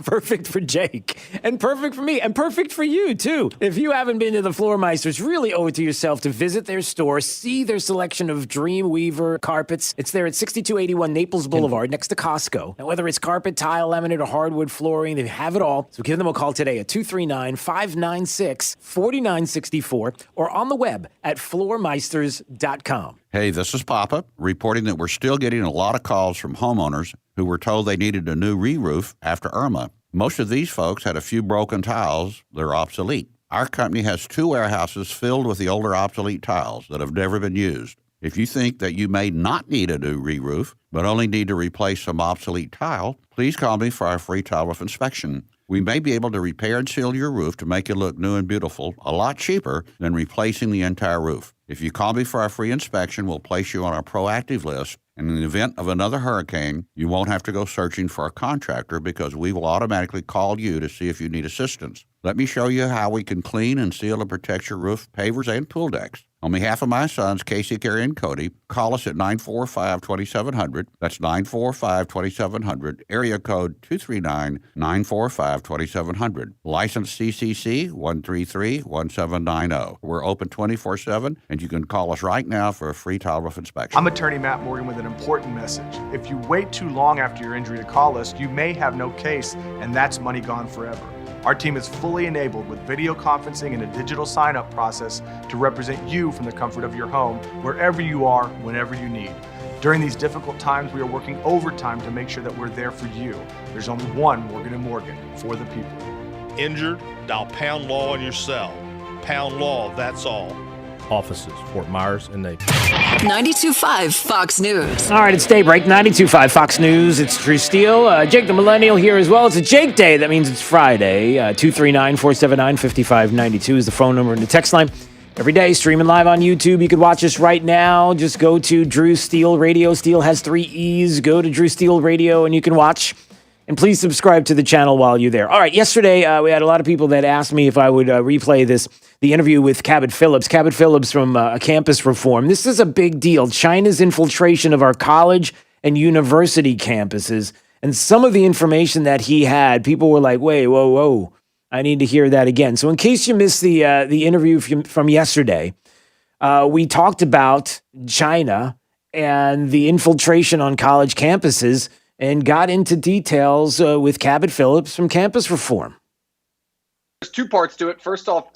perfect for Jake, and perfect for me, and perfect for you, too. If you haven't been to the Floormeisters, really owe it to yourself to visit their store, see their selection of Dreamweaver carpets. It's there at 6281 Naples Boulevard, next to Costco. Now, whether it's carpet, tile, laminate, or hardwood flooring, they have it all. So give them a call today at 239-596-4964 or on the web at floormeisters.com. Hey, this is Papa, reporting that we're still getting a lot of calls from homeowners who were told they needed a new re-roof after Irma. Most of these folks had a few broken tiles that are obsolete. Our company has 2 warehouses filled with the older obsolete tiles that have never been used. If you think that you may not need a new re-roof, but only need to replace some obsolete tile, please call me for our free tile roof inspection. We may be able to repair and seal your roof to make it look new and beautiful, a lot cheaper than replacing the entire roof. If you call me for our free inspection, we'll place you on our proactive list. And in the event of another hurricane, you won't have to go searching for a contractor because we will automatically call you to see if you need assistance. Let me show you how we can clean and seal and protect your roof, pavers, and pool decks. On behalf of my sons, Casey, Carrie, and Cody, call us at 945-2700. That's 945-2700, area code 239-945-2700. License CCC 133-1790. We're open 24/7, and you can call us right now for a free tile roof inspection. I'm attorney Matt Morgan with an important message. If you wait too long after your injury to call us, you may have no case, and that's money gone forever. Our team is fully enabled with video conferencing and a digital sign-up process to represent you from the comfort of your home, wherever you are, whenever you need. During these difficult times, we are working overtime to make sure that we're there for you. There's only one Morgan & Morgan, for the people. Injured? Dial Pound Law on your cell. Pound Law, that's all. Offices, Fort Myers and Naples. 92.5 Fox News. All right, it's Daybreak, 92.5 Fox News. It's Drew Steele. Jake the Millennial here as well. It's a Jake Day. That means it's Friday. 239-479-5592 is the phone number and the text line. Every day, streaming live on YouTube. You can watch us right now. Just go to Drew Steele Radio. Steele has 3 E's. Go to Drew Steele Radio and you can watch. And please subscribe to the channel while you're there. All right, yesterday we had a lot of people that asked me if I would replay the interview with Cabot Phillips. Cabot Phillips from Campus Reform. This is a big deal. China's infiltration of our college and university campuses. And some of the information that he had, people were like, wait, whoa, I need to hear that again. So in case you missed the interview from yesterday, we talked about China and the infiltration on college campuses and got into details with Cabot Phillips from Campus Reform. There's 2 parts to it. First off,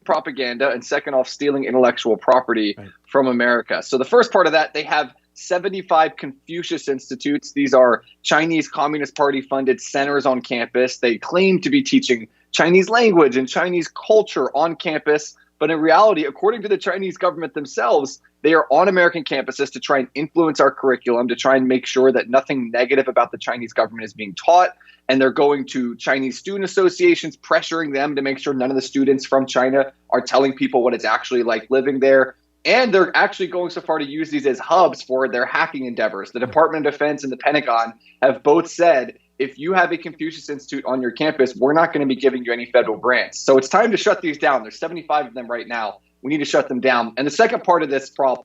propaganda, and second off, stealing intellectual property from America. So the first part of that, they have 75 Confucius Institutes. These are Chinese Communist Party funded centers on campus. They claim to be teaching Chinese language and Chinese culture on campus. But in reality, according to the Chinese government themselves, they are on American campuses to try and influence our curriculum, to try and make sure that nothing negative about the Chinese government is being taught. And they're going to Chinese student associations, pressuring them to make sure none of the students from China are telling people what it's actually like living there. And they're actually going so far to use these as hubs for their hacking endeavors. The Department of Defense and the Pentagon have both said, if you have a Confucius Institute on your campus, we're not going to be giving you any federal grants. So it's time to shut these down. There's 75 of them right now. We need to shut them down. And the second part of this problem,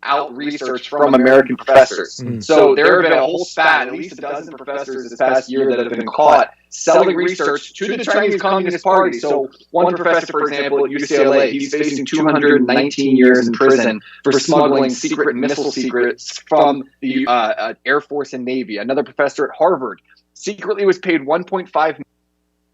out research from American professors. So there have been a whole spat, at least a dozen professors this past year that have been caught selling research to the Chinese Communist Party. So one professor, for example, at UCLA, he's facing 219 years in prison for smuggling secret missile secrets from the Air Force and Navy. Another professor at Harvard secretly was paid $1.5 million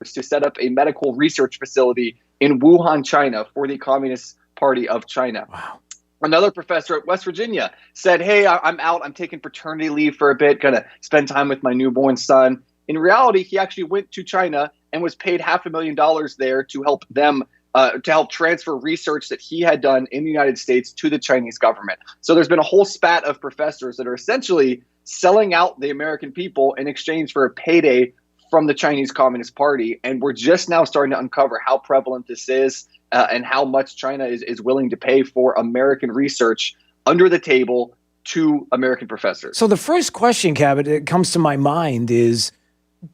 to set up a medical research facility in Wuhan, China for the Communist Party of China. Wow. Another professor at West Virginia said, hey, I'm out. I'm taking paternity leave for a bit, going to spend time with my newborn son. In reality, he actually went to China and was paid $500,000 there to help them to help transfer research that he had done in the United States to the Chinese government. So there's been a whole spat of professors that are essentially selling out the American people in exchange for a payday from the Chinese Communist Party. And we're just now starting to uncover how prevalent this is. And how much China is willing to pay for American research under the table to American professors. So the first question, Cabot, that comes to my mind is,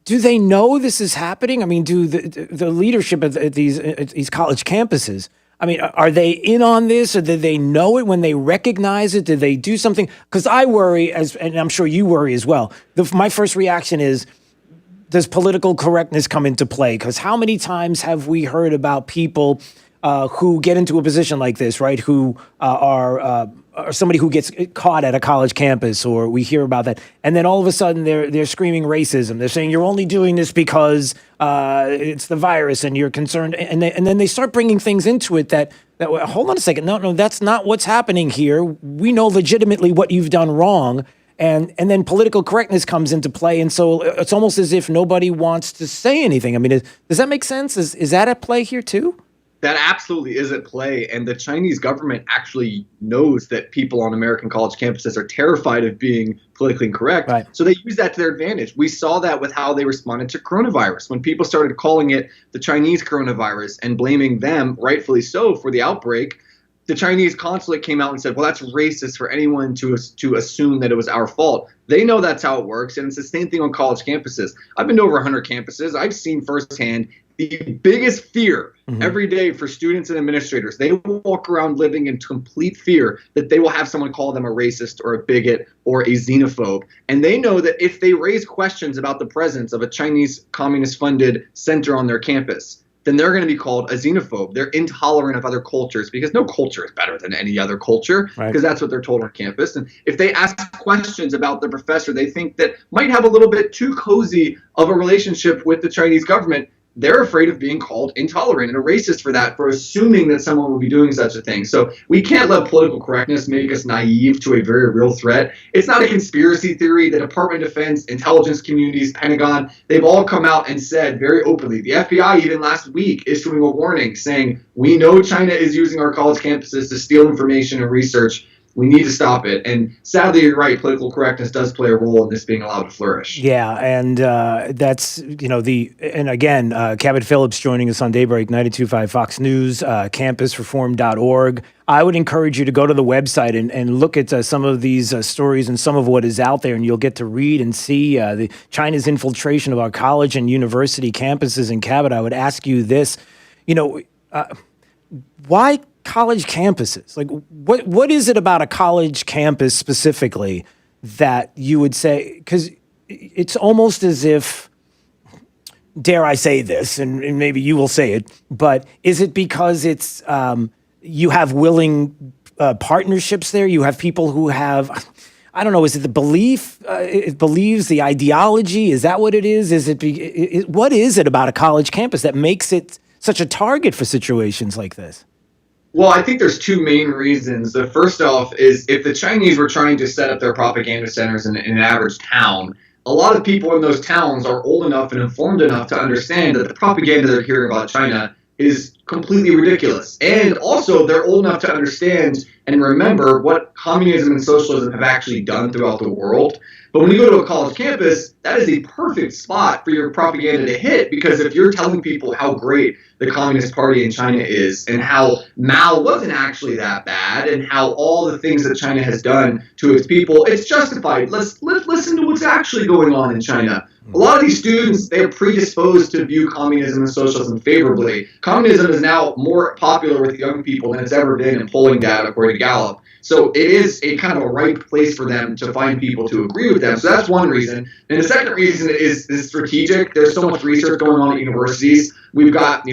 do they know this is happening? I mean, do the leadership at these college campuses, I mean, are they in on this, or did they know it when they recognize it? Did they do something? Because I worry, and I'm sure you worry as well. My first reaction is, does political correctness come into play? Because how many times have we heard about people who get into a position like this, right? Who are somebody who gets caught at a college campus, or we hear about that, and then all of a sudden they're screaming racism. They're saying you're only doing this because it's the virus and you're concerned, and then they start bringing things into it that hold on a second, no, that's not what's happening here. We know legitimately what you've done wrong. And then political correctness comes into play, and so it's almost as if nobody wants to say anything. I mean, does that make sense? Is that at play here too? That absolutely is at play, and the Chinese government actually knows that people on American college campuses are terrified of being politically incorrect. Right. So they use that to their advantage. We saw that with how they responded to coronavirus. When people started calling it the Chinese coronavirus and blaming them, rightfully so, for the outbreak, the Chinese consulate came out and said, well, that's racist for anyone to assume that it was our fault. They know that's how it works, and it's the same thing on college campuses. I've been to over 100 campuses. I've seen firsthand the biggest fear every day for students and administrators. They walk around living in complete fear that they will have someone call them a racist or a bigot or a xenophobe. And they know that if they raise questions about the presence of a Chinese communist-funded center on their campus, then they're going to be called a xenophobe. They're intolerant of other cultures because no culture is better than any other culture, because that's what they're told on campus. And if they ask questions about the professor they think that might have a little bit too cozy of a relationship with the Chinese government, they're afraid of being called intolerant and a racist for that, for assuming that someone will be doing such a thing. So we can't let political correctness make us naive to a very real threat. It's not a conspiracy theory. The Department of Defense, intelligence communities, Pentagon, they've all come out and said very openly. The FBI even last week issuing a warning saying, we know China is using our college campuses to steal information and research. We need to stop it. And sadly, you're right, political correctness does play a role in this being allowed to flourish. Yeah, and that's, and again, Cabot Phillips joining us on Daybreak, 92.5 Fox News, campusreform.org. I would encourage you to go to the website and look at some of these stories and some of what is out there, and you'll get to read and see the China's infiltration of our college and university campuses. And Cabot, I would ask you this, why college campuses? Like, what is it about a college campus specifically that you would say, because it's almost as if, dare I say this, and maybe you will say it, but is it because it's you have willing partnerships there? You have people who have, I don't know, is it the belief, it believes the ideology? Is that what it is? What is it about a college campus that makes it such a target for situations like this? Well, I think there's two main reasons. The first off is if the Chinese were trying to set up their propaganda centers in an average town, a lot of people in those towns are old enough and informed enough to understand that the propaganda they're hearing about China is completely ridiculous. And also, they're old enough to understand and remember what communism and socialism have actually done throughout the world. But when you go to a college campus, that is a perfect spot for your propaganda to hit, because if you're telling people how great the Communist Party in China is and how Mao wasn't actually that bad and how all the things that China has done to its people, it's justified. Let's listen to what's actually going on in China. A lot of these students, they're predisposed to view communism and socialism favorably. Communism is now more popular with young people than it's ever been in polling data, according to Gallup. So it is a kind of a right place for them to find people to agree with them. So that's one reason. And the second reason is strategic. There's so much research going on at universities. We've got,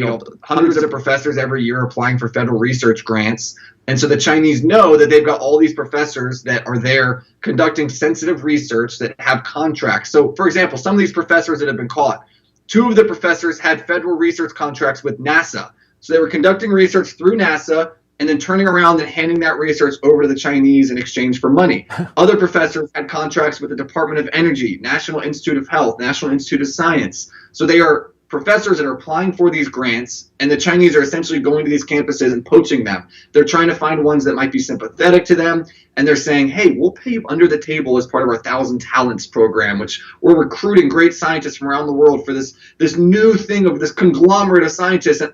hundreds of professors every year applying for federal research grants. And so the Chinese know that they've got all these professors that are there conducting sensitive research that have contracts. So, for example, some of these professors that have been caught, two of the professors had federal research contracts with NASA. So they were conducting research through NASA and then turning around and handing that research over to the Chinese in exchange for money. Other professors had contracts with the Department of Energy, National Institute of Health, National Institute of Science. So they are professors that are applying for these grants, and the Chinese are essentially going to these campuses and poaching them. They're trying to find ones that might be sympathetic to them, and they're saying, hey, we'll pay you under the table as part of our 1,000 Talents program, which we're recruiting great scientists from around the world for this new thing of this conglomerate of scientists. And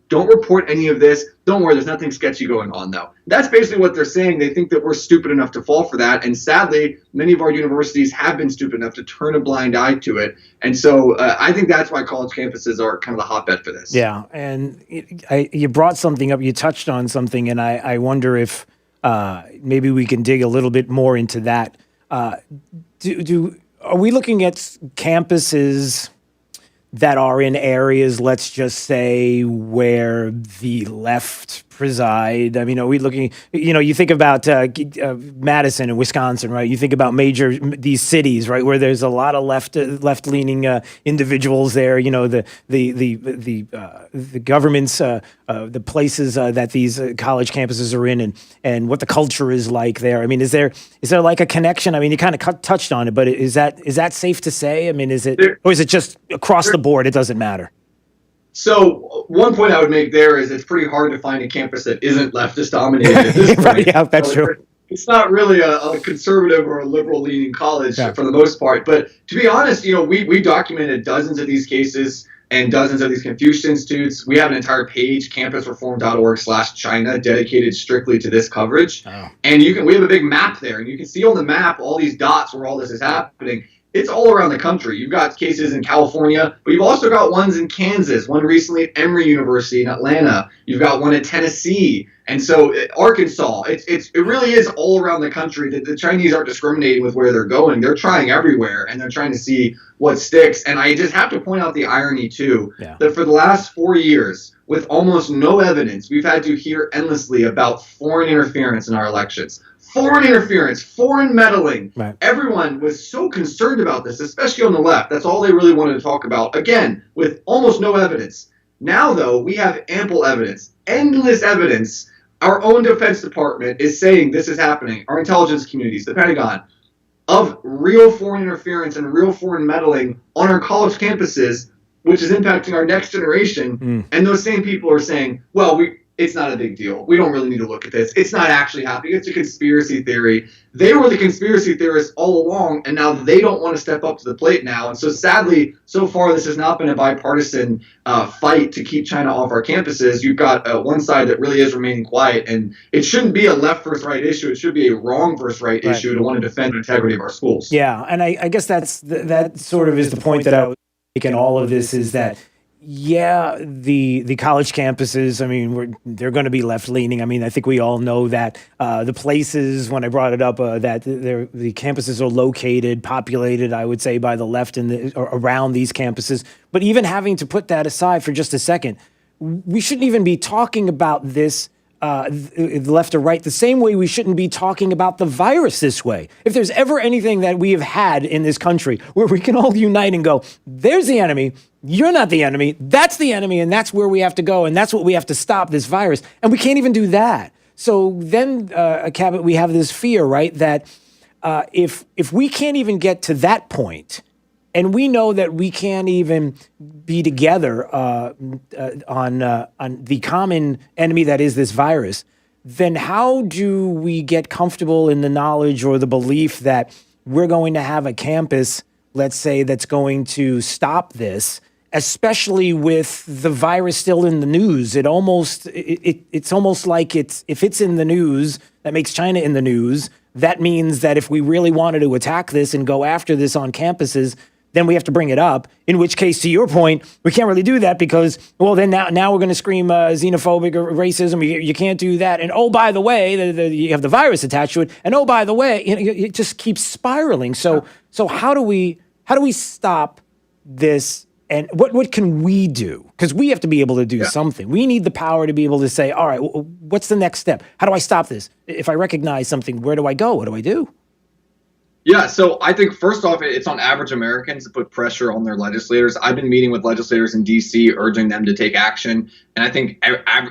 Don't report any of this. Don't worry, there's nothing sketchy going on, though. That's basically what they're saying. They think that we're stupid enough to fall for that. And sadly, many of our universities have been stupid enough to turn a blind eye to it. And so I think that's why college campuses are kind of the hotbed for this. Yeah, and you brought something up. You touched on something, and I wonder if maybe we can dig a little bit more into that. Are we looking at campuses that are in areas, let's just say, where the left preside? I mean, are we looking, you think about Madison and Wisconsin, right? You think about these cities, right, where there's a lot of left-leaning individuals there, the governments, the places that these college campuses are in, and what the culture is like there. I mean, is there like a connection? I mean, you kind of touched on it, but is that safe to say? I mean, or is it just across the board, it doesn't matter? So one point I would make there is it's pretty hard to find a campus that isn't leftist dominated at this point. Right, yeah, that's true. It's not really a conservative or a liberal leaning college for the most part. But to be honest, we documented dozens of these cases and dozens of these Confucius Institutes. We have an entire page, campusreform.org/China, dedicated strictly to this coverage. Oh. And we have a big map there, and you can see on the map all these dots where all this is happening. It's all around the country. You've got cases in California, but you've also got ones in Kansas, one recently at Emory University in Atlanta. You've got one at Tennessee. And so Arkansas, it really is all around the country. The Chinese aren't discriminating with where they're going. They're trying everywhere, and they're trying to see what sticks. And I just have to point out the irony, too, that for the last 4 years, with almost no evidence, we've had to hear endlessly about foreign interference in our elections. Foreign interference, foreign meddling. Right. Everyone was so concerned about this, especially on the left. That's all they really wanted to talk about. Again, with almost no evidence. Now, though, we have ample evidence, endless evidence. Our own Defense Department is saying this is happening. Our intelligence communities, the Pentagon, of real foreign interference and real foreign meddling on our college campuses, which is impacting our next generation. And those same people are saying, well, it's not a big deal. We don't really need to look at this. It's not actually happening. It's a conspiracy theory. They were the conspiracy theorists all along, and now they don't want to step up to the plate now. And so sadly, so far, this has not been a bipartisan fight to keep China off our campuses. You've got one side that really is remaining quiet, and it shouldn't be a left versus right issue. It should be a wrong versus right issue to want to defend the integrity of our schools. Yeah, and I guess that sort of is the point that I was making. All of this is that, yeah, the college campuses, I mean, they're going to be left-leaning. I mean, I think we all know that. The places, when I brought it up, that the campuses are located, populated, I would say, by the left or around these campuses. But even having to put that aside for just a second, we shouldn't even be talking about this left or right the same way we shouldn't be talking about the virus this way. If there's ever anything that we have had in this country where we can all unite and go, there's the enemy, you're not the enemy, that's the enemy, and that's where we have to go, and that's what we have to stop, this virus. And we can't even do that. So then, Cabot, we have this fear, right, that if we can't even get to that point, and we know that we can't even be together on the common enemy that is this virus, then how do we get comfortable in the knowledge or the belief that we're going to have a campus, let's say, that's going to stop this, especially with the virus still in the news? It's almost like if it's in the news, that makes China in the news. That means that if we really wanted to attack this and go after this on campuses, then we have to bring it up, in which case, to your point, we can't really do that because, well, then now we're going to scream xenophobic or racism. You can't do that. And, oh, by the way, you have the virus attached to it. And, oh, by the way, it just keeps spiraling. So how do we stop this? And what can we do? Because we have to be able to do something. We need the power to be able to say, all right, what's the next step? How do I stop this? If I recognize something, where do I go? What do I do? Yeah, so I think first off, it's on average Americans to put pressure on their legislators. I've been meeting with legislators in D.C., urging them to take action. And I think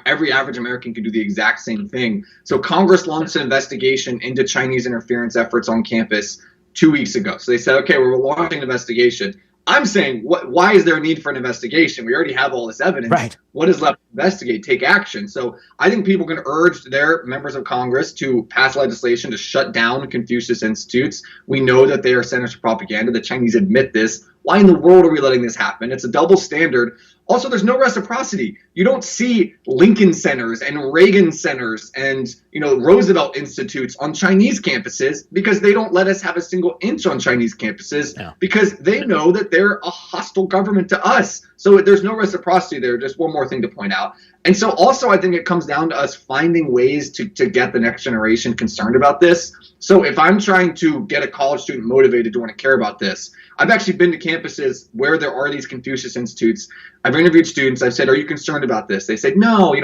every average American can do the exact same thing. So Congress launched an investigation into Chinese interference efforts on campus 2 weeks ago. So they said, okay, we're launching an investigation. I'm saying, why is there a need for an investigation? We already have all this evidence. Right. What is left to investigate? Take action. So I think people can urge their members of Congress to pass legislation to shut down Confucius Institutes. We know that they are centers for propaganda. The Chinese admit this. Why in the world are we letting this happen? It's a double standard. Also, there's no reciprocity. You don't see Lincoln Centers and Reagan Centers and, Roosevelt Institutes on Chinese campuses because they don't let us have a single inch on Chinese campuses because they know that they're a hostile government to us. So there's no reciprocity there. Just one more thing to point out. And so also I think it comes down to us finding ways to get the next generation concerned about this. So if I'm trying to get a college student motivated to want to care about this, I've actually been to campuses where there are these Confucius Institutes. I've interviewed students. I've said, are you concerned about this? They said, no,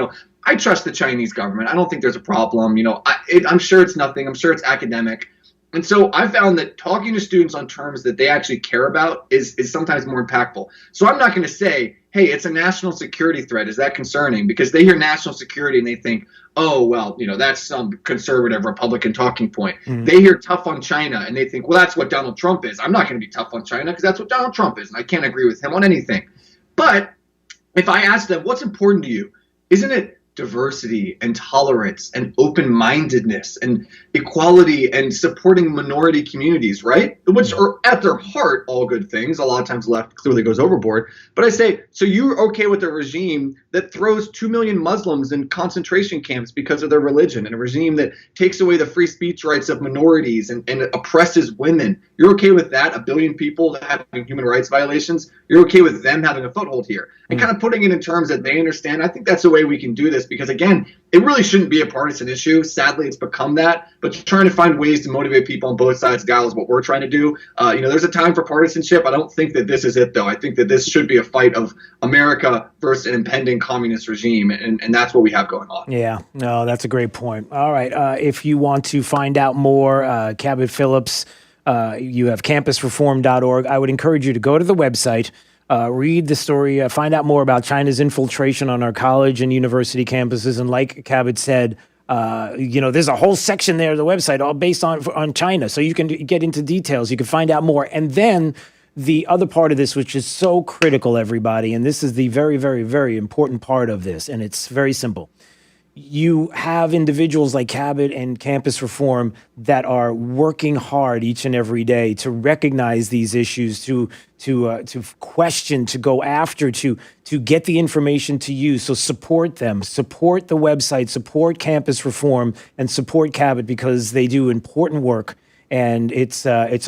I trust the Chinese government. I don't think there's a problem. I'm sure it's nothing. I'm sure it's academic. And so I found that talking to students on terms that they actually care about is sometimes more impactful. So I'm not going to say, hey, it's a national security threat. Is that concerning? Because they hear national security and they think, oh, well, that's some conservative Republican talking point. Mm-hmm. They hear tough on China and they think, well, that's what Donald Trump is. I'm not going to be tough on China because that's what Donald Trump is. And I can't agree with him on anything. But if I ask them, what's important to you? Isn't it diversity and tolerance and open-mindedness and equality and supporting minority communities, right? Which are at their heart all good things. A lot of times the left clearly goes overboard. But I say, so you're okay with a regime that throws 2 million Muslims in concentration camps because of their religion, and a regime that takes away the free speech rights of minorities and oppresses women? You're okay with that? 1 billion people having human rights violations? You're okay with them having a foothold here? And kind of putting it in terms that they understand. I think that's the way we can do this because, again, it really shouldn't be a partisan issue. Sadly, it's become that. But trying to find ways to motivate people on both sides of the aisle is what we're trying to do. There's a time for partisanship. I don't think that this is it, though. I think that this should be a fight of America versus an impending communist regime, and that's what we have going on. Yeah, no, that's a great point. All right, if you want to find out more, Cabot Phillips, you have campusreform.org. I would encourage you to go to the website, read the story, find out more about China's infiltration on our college and university campuses. And like Cabot said, there's a whole section there, the website, all based on China. So you can get into details. You can find out more. And then the other part of this, which is so critical, everybody, and this is the very, very, very important part of this, and it's very simple. You have individuals like Cabot and Campus Reform that are working hard each and every day to recognize these issues, to question, to go after, to get the information to you. So support them, support the website, support Campus Reform, and support Cabot because they do important work. And it's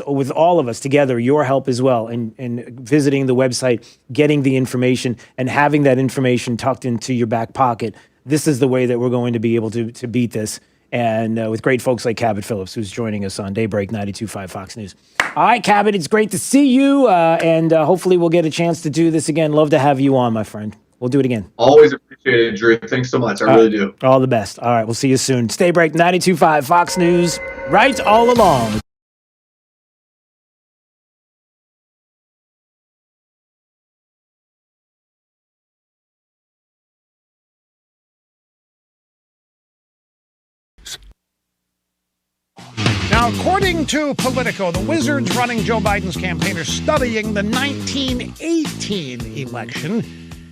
with all of us together, your help as well, and visiting the website, getting the information, and having that information tucked into your back pocket. This is the way that we're going to be able to beat this. And with great folks like Cabot Phillips, who's joining us on Daybreak 92.5 Fox News. All right, Cabot, it's great to see you. And hopefully we'll get a chance to do this again. Love to have you on, my friend. We'll do it again. Always appreciate it, Drew. Thanks so much. I really do. All the best. All right, we'll see you soon. It's Daybreak 92.5 Fox News, right all along. Now, according to Politico, the wizards running Joe Biden's campaign are studying the 1918 election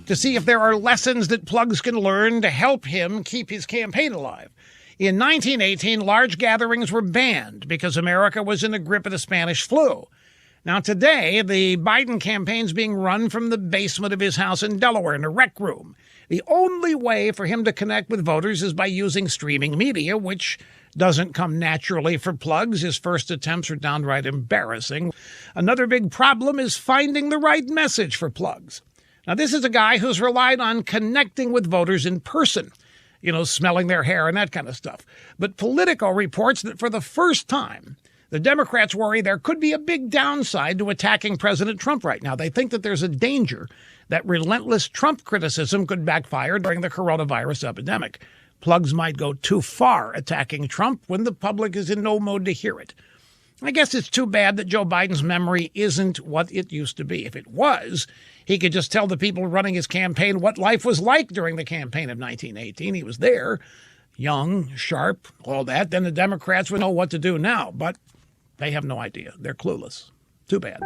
to see if there are lessons that plugs can learn to help him keep his campaign alive. In 1918, large gatherings were banned because America was in the grip of the Spanish flu. Now, today, the Biden campaign's being run from the basement of his house in Delaware in a rec room. The only way for him to connect with voters is by using streaming media, which doesn't come naturally for plugs. His first attempts are downright embarrassing. Another big problem is finding the right message for plugs. Now, this is a guy who's relied on connecting with voters in person, smelling their hair and that kind of stuff. But Politico reports that for the first time, the Democrats worry there could be a big downside to attacking President Trump right now. They think that there's a danger that relentless Trump criticism could backfire during the coronavirus epidemic. Plugs might go too far attacking Trump when the public is in no mode to hear it. I guess it's too bad that Joe Biden's memory isn't what it used to be. If it was, he could just tell the people running his campaign what life was like during the campaign of 1918. He was there, young, sharp, all that. Then the Democrats would know what to do now, but they have no idea. They're clueless. Too bad.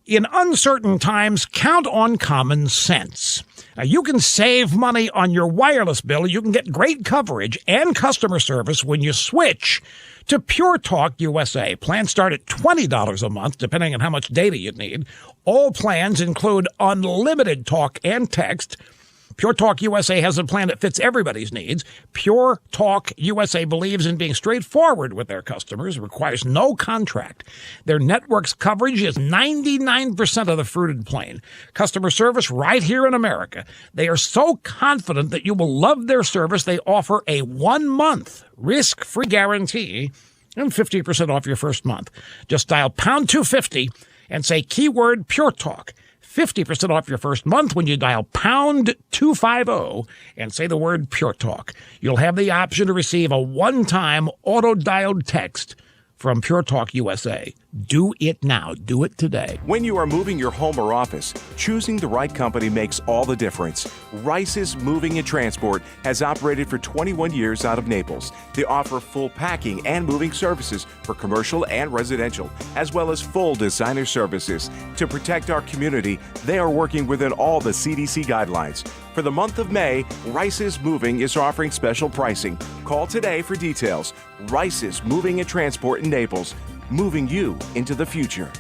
In uncertain times, count on common sense. You can save money on your wireless bill. You can get great coverage and customer service when you switch to Pure Talk USA. Plans start at $20 a month, depending on how much data you need. All plans include unlimited talk and text. Pure Talk USA has a plan that fits everybody's needs. Pure Talk USA believes in being straightforward with their customers, requires no contract. Their network's coverage is 99% of the fruited plain. Customer service right here in America. They are so confident that you will love their service, they offer a 1-month risk-free guarantee and 50% off your first month. Just dial pound 250 and say keyword Pure Talk. 50% off your first month when you dial pound 250 and say the word Pure Talk. You'll have the option to receive a one-time auto-dialed text from Pure Talk USA. Do it now. Do it today. When you are moving your home or office, choosing the right company makes all the difference. Rice's Moving and Transport has operated for 21 years out of Naples. They offer full packing and moving services for commercial and residential, as well as full designer services. To protect our community, they are working within all the CDC guidelines. For the month of May, Rice's Moving is offering special pricing. Call today for details. Rice's Moving and Transport in Naples, moving you into the future.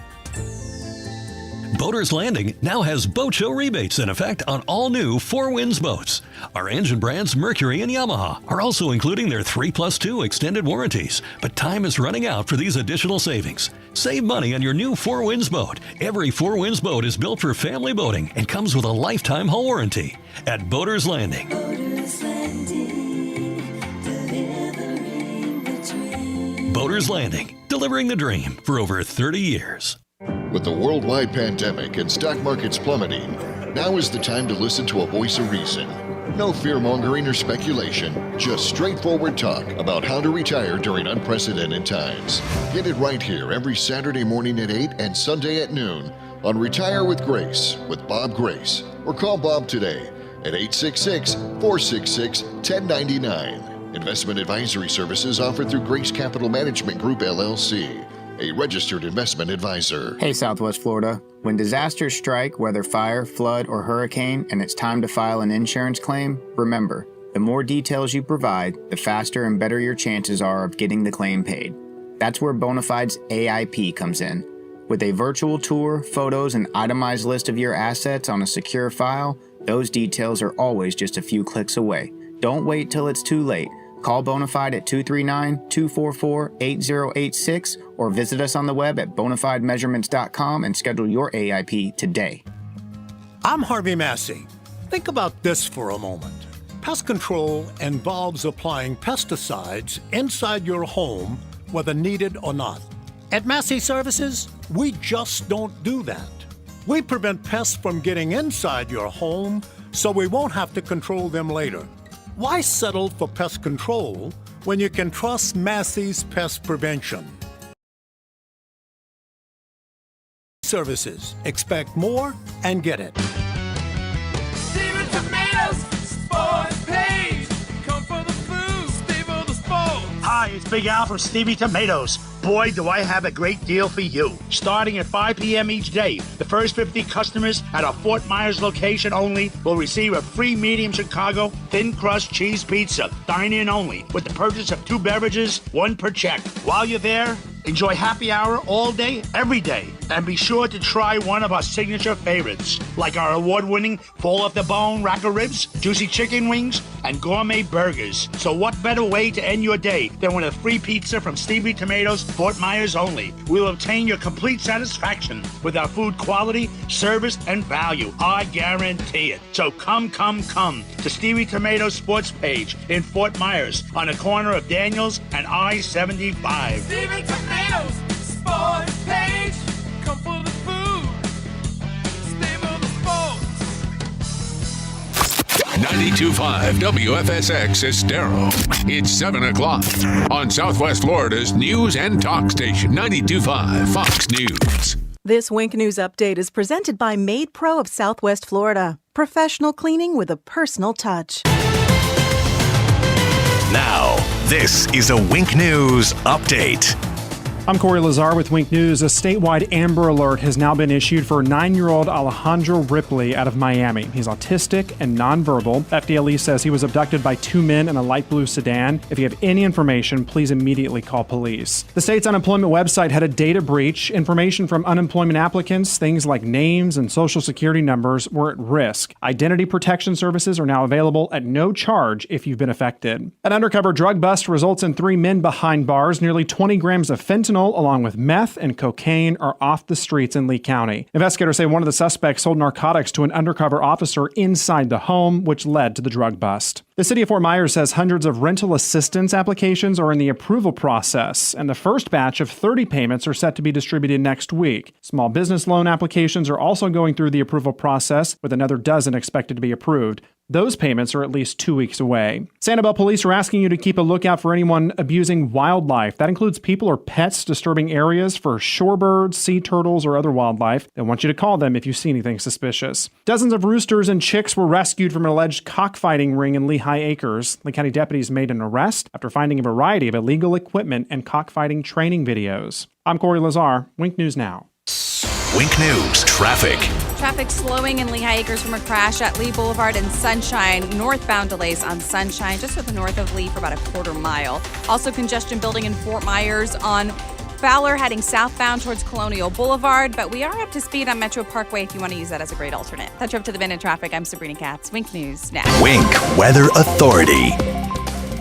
Boaters Landing now has boat show rebates in effect on all new Four Winds boats. Our engine brands Mercury and Yamaha are also including their 3+2 extended warranties, but time is running out for these additional savings. Save money on your new Four Winds boat. Every Four Winds boat is built for family boating and comes with a lifetime hull warranty at Boaters Landing. Boaters Landing, delivering the dream for over 30 years. With the worldwide pandemic and stock markets plummeting, now is the time to listen to a voice of reason. No fear-mongering or speculation, just straightforward talk about how to retire during unprecedented times. Get it right here every Saturday morning at 8 and Sunday at noon on Retire with Grace with Bob Grace. Or call Bob today at 866-466-1099. Investment advisory services offered through Grace Capital Management Group, LLC, a registered investment advisor. Hey, Southwest Florida. When disasters strike, whether fire, flood, or hurricane, and it's time to file an insurance claim, remember, the more details you provide, the faster and better your chances are of getting the claim paid. That's where Bonafide's AIP comes in. With a virtual tour, photos, and itemized list of your assets on a secure file, those details are always just a few clicks away. Don't wait till it's too late. Call Bonafide at 239-244-8086 or visit us on the web at bonafidemeasurements.com and schedule your AIP today. I'm Harvey Massey. Think about this for a moment. Pest control involves applying pesticides inside your home, whether needed or not. At Massey Services, we just don't do that. We prevent pests from getting inside your home so we won't have to control them later. Why settle for pest control when you can trust Massey's Pest Prevention? Services. Expect more and get it. Steven Tomatoes, sports page. Come for the food, stay for the sports. Hi, it's Big Al from Stevie Tomatoes. Boy, do I have a great deal for you. Starting at 5 p.m. each day, the first 50 customers at our Fort Myers location only will receive a free medium Chicago thin crust cheese pizza. Dine in only with the purchase of 2 beverages, 1 per check. While you're there, enjoy happy hour all day, every day. And be sure to try one of our signature favorites, like our award-winning fall off the bone rack of ribs, juicy chicken wings, and gourmet burgers. So what better way to end your day than with a free pizza from Stevie Tomatoes, Fort Myers only. We'll obtain your complete satisfaction with our food quality, service, and value. I guarantee it. So come to Stevie Tomatoes Sports Page in Fort Myers on the corner of Daniels and I-75. Stevie Tomatoes, sports page. Come for the food, stay for the sports. 92.5 WFSX Estero. It's 7 o'clock on Southwest Florida's news and talk station, 92.5 Fox News. This Wink News update is presented by Made Pro of Southwest Florida. Professional cleaning with a personal touch. Now, this is a Wink News update. I'm Corey Lazar with Wink News. A statewide Amber Alert has now been issued for 9-year-old Alejandro Ripley out of Miami. He's autistic and nonverbal. FDLE says he was abducted by 2 men in a light blue sedan. If you have any information, please immediately call police. The state's unemployment website had a data breach. Information from unemployment applicants, things like names and social security numbers, were at risk. Identity protection services are now available at no charge if you've been affected. An undercover drug bust results in 3 men behind bars. Nearly 20 grams of fentanyl along with meth and cocaine are off the streets in Lee County. Investigators say one of the suspects sold narcotics to an undercover officer inside the home, which led to the drug bust. The city of Fort Myers says hundreds of rental assistance applications are in the approval process, and the first batch of 30 payments are set to be distributed next week. Small business loan applications are also going through the approval process, with another dozen expected to be approved. Those payments are at least 2 weeks away. Sanibel police are asking you to keep a lookout for anyone abusing wildlife. That includes people or pets disturbing areas for shorebirds, sea turtles, or other wildlife. They want you to call them if you see anything suspicious. Dozens of roosters and chicks were rescued from an alleged cockfighting ring in Lehigh Acres. Lee County deputies made an arrest after finding a variety of illegal equipment and cockfighting training videos. I'm Corey Lazar, Wink News Now. Wink News traffic. Traffic slowing in Lehigh Acres from a crash at Lee Boulevard and Sunshine. Northbound delays on Sunshine, just to the north of Lee for about a quarter mile. Also congestion building in Fort Myers on Fowler heading southbound towards Colonial Boulevard, but we are up to speed on Metro Parkway if you want to use that as a great alternate. That's your up to the minute traffic. I'm Sabrina Katz. Wink News now. Wink Weather Authority.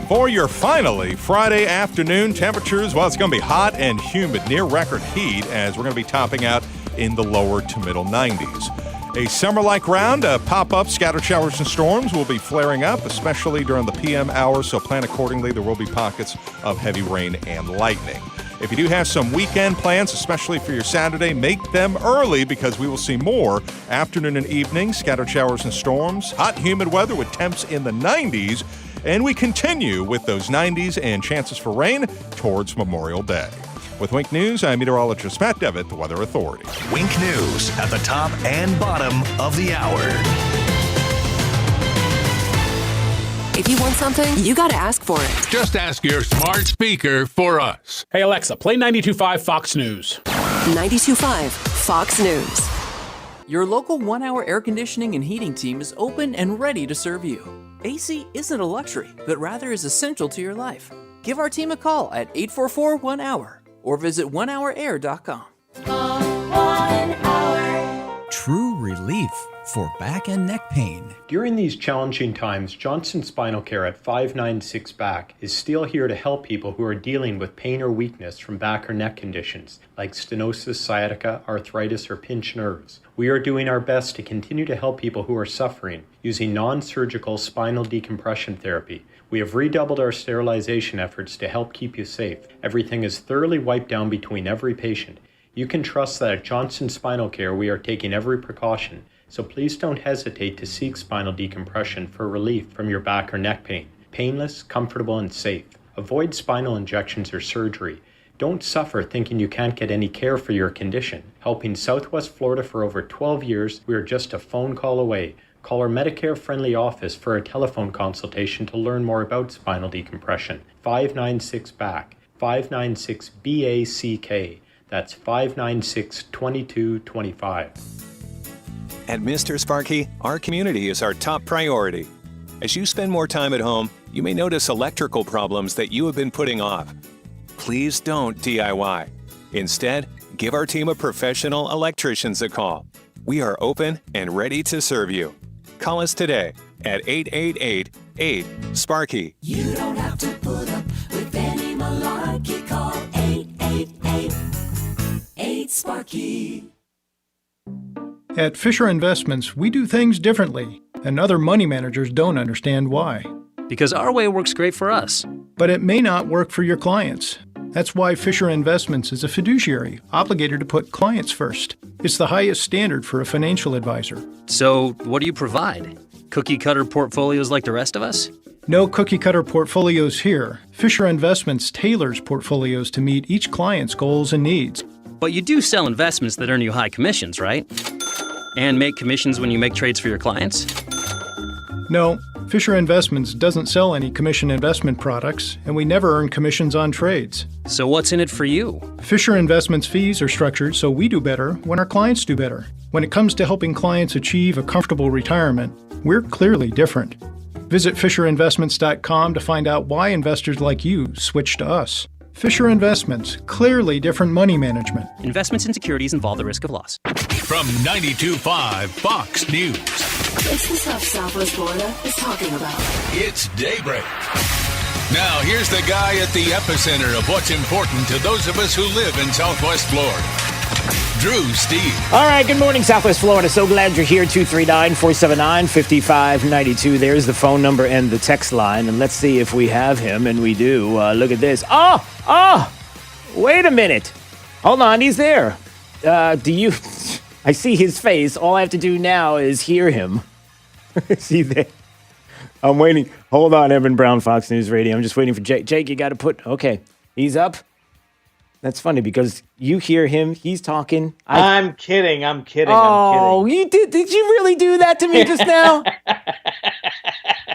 For your finally Friday afternoon temperatures, well, it's going to be hot and humid, near record heat, as we're going to be topping out in the lower to middle 90s. A summer-like round of pop-up scattered showers and storms will be flaring up, especially during the PM hours, so plan accordingly. There will be pockets of heavy rain and lightning. If you do have some weekend plans, especially for your Saturday, make them early because we will see more afternoon and evening scattered showers and storms, hot, humid weather with temps in the 90s, and we continue with those 90s and chances for rain towards Memorial Day. With Wink News, I'm meteorologist Matt Devitt, the Weather Authority. Wink News at the top and bottom of the hour. If you want something, you got to ask for it. Just ask your smart speaker for us. Hey, Alexa, play 92.5 Fox News. 92.5 Fox News. Your local 1-hour air conditioning and heating team is open and ready to serve you. AC isn't a luxury, but rather is essential to your life. Give our team a call at 844-1-HOUR or visit onehourair.com. True relief for back and neck pain. During these challenging times, Johnson Spinal Care at 596 Back is still here to help people who are dealing with pain or weakness from back or neck conditions like stenosis, sciatica, arthritis, or pinched nerves. We are doing our best to continue to help people who are suffering using non-surgical spinal decompression therapy. We have redoubled our sterilization efforts to help keep you safe. Everything is thoroughly wiped down between every patient. You can trust that at Johnson Spinal Care we are taking every precaution, so please don't hesitate to seek spinal decompression for relief from your back or neck pain. Painless, comfortable, and safe. Avoid spinal injections or surgery. Don't suffer thinking you can't get any care for your condition. Helping Southwest Florida for over 12 years, we are just a phone call away. Call our Medicare-friendly office for a telephone consultation to learn more about spinal decompression. 596-BACK, 596-BACK. That's 596-2225. At Mr. Sparky, our community is our top priority. As you spend more time at home, you may notice electrical problems that you have been putting off. Please don't DIY. Instead, give our team of professional electricians a call. We are open and ready to serve you. Call us today at 888-8-SPARKY. You don't have to put up with any malarkey. Call 888-8-SPARKY. At Fisher Investments, we do things differently, and other money managers don't understand why. Because our way works great for us. But it may not work for your clients. That's why Fisher Investments is a fiduciary, obligated to put clients first. It's the highest standard for a financial advisor. So, what do you provide? Cookie-cutter portfolios like the rest of us? No cookie-cutter portfolios here. Fisher Investments tailors portfolios to meet each client's goals and needs. But you do sell investments that earn you high commissions, right? And make commissions when you make trades for your clients? No, Fisher Investments doesn't sell any commission investment products, and we never earn commissions on trades. So what's in it for you? Fisher Investments fees are structured so we do better when our clients do better. When it comes to helping clients achieve a comfortable retirement, we're clearly different. Visit FisherInvestments.com to find out why investors like you switch to us. Fisher Investments, clearly different money management. Investments in securities involve the risk of loss. From 92.5 Fox News. It's the stuff Southwest Florida is talking about. It's Daybreak. Now, here's the guy at the epicenter of what's important to those of us who live in Southwest Florida. Drew Steele. All right, good morning, Southwest Florida. So glad you're here. 239-479-5592. There's the phone number and the text line. And let's see if we have him. And we do. Look at this. Wait a minute. Hold on, he's there. Do you... I see his face. All I have to do now is hear him. Is he there? I'm waiting. Hold on, Eben Brown, Fox News Radio. I'm just waiting for Jake. Jake, you got to put... Okay, he's up. That's funny because you hear him. He's talking. I'm kidding. Oh, you did? Did you really do that to me just now?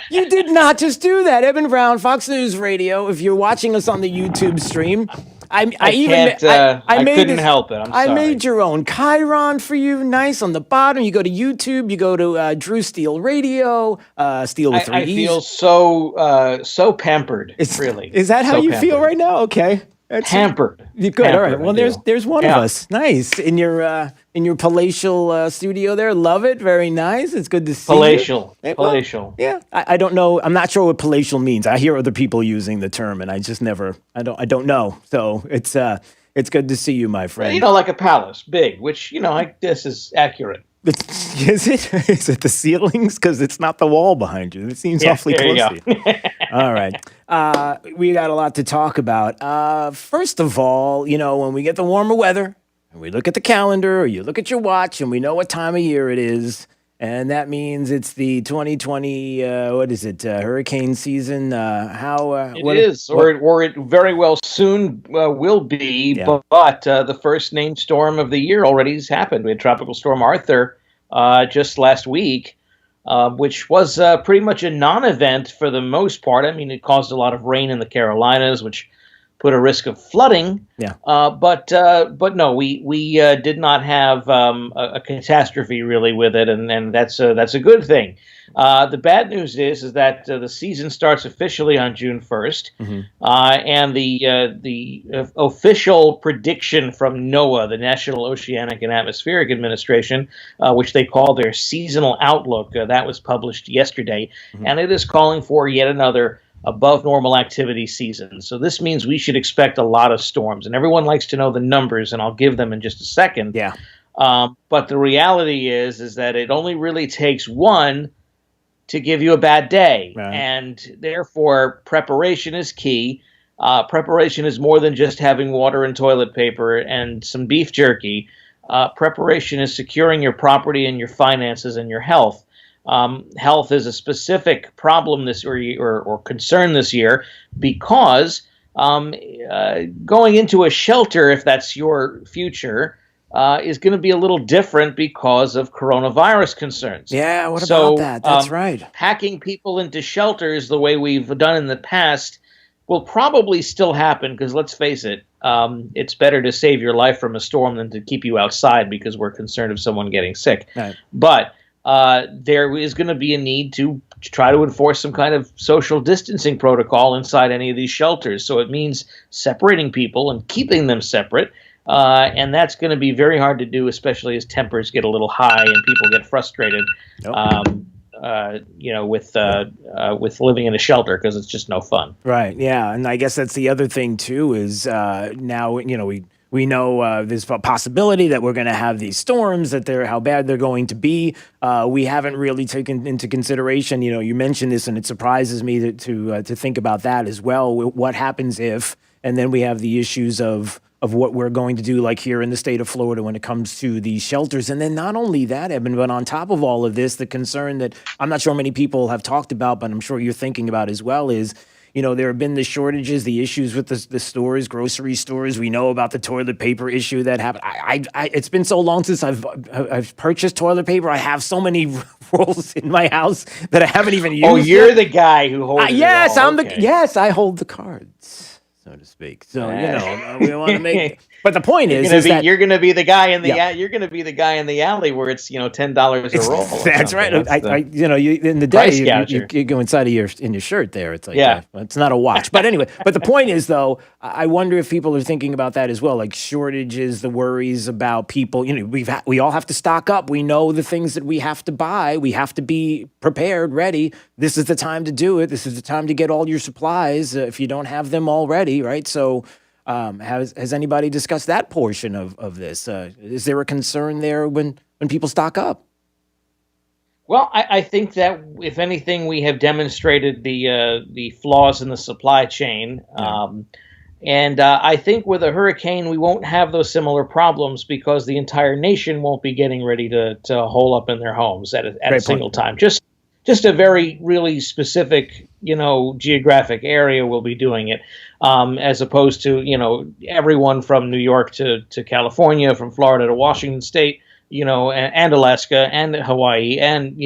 You did not just do that. Eben Brown, Fox News Radio. If you're watching us on the YouTube stream, I couldn't help it. I'm sorry. I made your own chyron for you. Nice on the bottom. You go to YouTube. You go to Drew Steele Radio. Steele with 3 I feel so pampered. Really. Is that how so you pampered. feel right now? Okay. Pampered. Good. Pampered, All right. Well, there's one of us. Nice in your palatial studio there. Love it. Very nice. It's good to see. Palatial. You. Palatial. Yeah. I don't know. I'm not sure what palatial means. I hear other people using the term, and I just never. I don't know. So it's good to see you, my friend. Like a palace, big. Which I guess is accurate. Is it? Is it the ceilings? Because it's not the wall behind you. It seems awfully close to you. All right. We got a lot to talk about. First of all, when we get the warmer weather, and we look at the calendar, or you look at your watch, and we know what time of year it is, and that means it's the 2020, hurricane season. It is, or it very well soon will be, but the first named storm of the year already has happened. We had Tropical Storm Arthur just last week, which was pretty much a non-event for the most part. I mean, it caused a lot of rain in the Carolinas, which put a risk of flooding. Yeah. But no, we did not have a catastrophe really with it, and that's a good thing. The bad news is that the season starts officially on June 1st, and the official prediction from NOAA, the National Oceanic and Atmospheric Administration, which they call their seasonal outlook, that was published yesterday, and it is calling for yet another above normal activity season. So this means we should expect a lot of storms, and everyone likes to know the numbers, and I'll give them in just a second. Yeah. But the reality is that it only really takes one to give you a bad day, and therefore preparation is key. Preparation is more than just having water and toilet paper and some beef jerky. Preparation is securing your property and your finances and your health. Health is a specific problem or concern this year because going into a shelter, if that's your future, is going to be a little different because of coronavirus concerns. Yeah, what about that? That's right. Packing people into shelters the way we've done in the past will probably still happen because, let's face it, it's better to save your life from a storm than to keep you outside because we're concerned of someone getting sick. Right. But there is going to be a need to try to enforce some kind of social distancing protocol inside any of these shelters. So it means separating people and keeping them separate. And that's going to be very hard to do, especially as tempers get a little high and people get frustrated, with living in a shelter because it's just no fun. Right. Yeah. And I guess that's the other thing, too, is now, we know there's a possibility that we're going to have these storms, that how bad they're going to be. We haven't really taken into consideration, you mentioned this, and it surprises me to think about that as well. What happens if, and then we have the issues of what we're going to do, like here in the state of Florida when it comes to these shelters. And then not only that, Eben, but on top of all of this, the concern that I'm not sure many people have talked about, but I'm sure you're thinking about as well is, there have been the shortages, the issues with the stores, grocery stores. We know about the toilet paper issue that happened. It's been so long since I've purchased toilet paper. I have so many rolls in my house that I haven't even used. Oh, you're the guy who holds yes, it all. Yes, I hold the cards, so to speak. So we want to make. But the point is that you're going to be the guy in the you're going to be the guy in the alley where it's $10 a roll. That's right. In the day you go inside of in your shirt there. It's like it's not a watch. But anyway, but the point is though, I wonder if people are thinking about that as well, like shortages, the worries about people. We all have to stock up. We know the things that we have to buy. We have to be prepared, ready. This is the time to do it. This is the time to get all your supplies if you don't have them already, right? So. Has anybody discussed that portion of this? Is there a concern there when people stock up? Well, I think that if anything, we have demonstrated the flaws in the supply chain. And I think with a hurricane, we won't have those similar problems because the entire nation won't be getting ready to hole up in their homes at a single time. Just a very, really specific, geographic area will be doing it, as opposed to, everyone from New York to California, from Florida to Washington State, and Alaska and Hawaii and,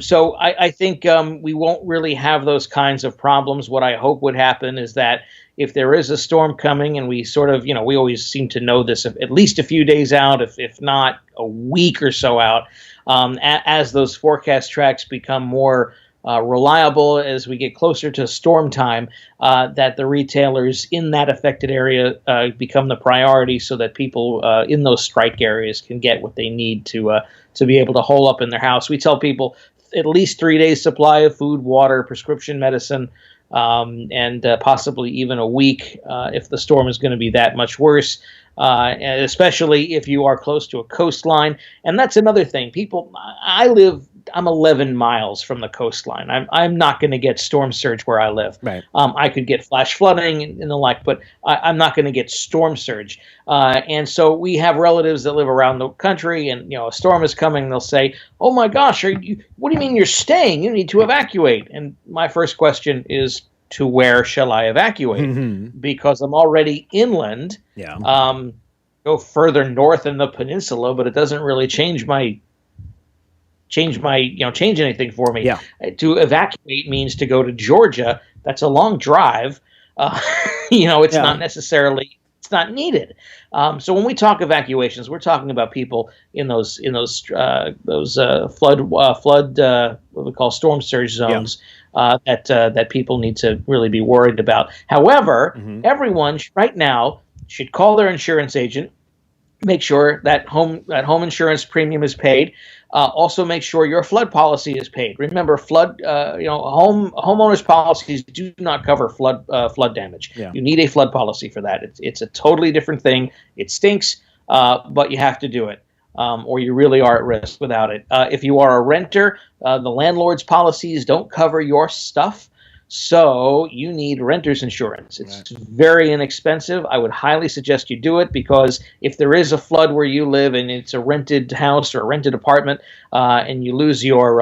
So I think we won't really have those kinds of problems. What I hope would happen is that if there is a storm coming and we sort of, we always seem to know this at least a few days out, if not a week or so out, as those forecast tracks become more reliable as we get closer to storm time, that the retailers in that affected area become the priority so that people in those strike areas can get what they need to be able to hole up in their house. We tell people at least 3 days supply of food, water, prescription medicine, and possibly even a week if the storm is going to be that much worse. And especially if you are close to a coastline. And that's another thing. I'm 11 miles from the coastline. I'm not going to get storm surge where I live. Right. I could get flash flooding and the like, but I'm not going to get storm surge. And so we have relatives that live around the country, and a storm is coming. They'll say, "Oh my gosh, what do you mean you're staying? You need to evacuate." And my first question is, to where shall I evacuate? Because I'm already inland. Go further north in the peninsula, but it doesn't really change anything for me. To evacuate means to go to Georgia. That's a long drive. It's not necessarily, it's not needed. So when we talk evacuations, we're talking about people in those flood what we call storm surge zones. That people need to really be worried about. However, everyone right now should call their insurance agent, make sure that home insurance premium is paid. Also, make sure your flood policy is paid. Remember, homeowners policies do not cover flood damage. You need a flood policy for that. It's a totally different thing. It stinks, but you have to do it. Or you really are at risk without it. If you are a renter, the landlord's policies don't cover your stuff, so you need renter's insurance. It's very inexpensive. I would highly suggest you do it, because if there is a flood where you live and it's a rented house or a rented apartment, and you lose your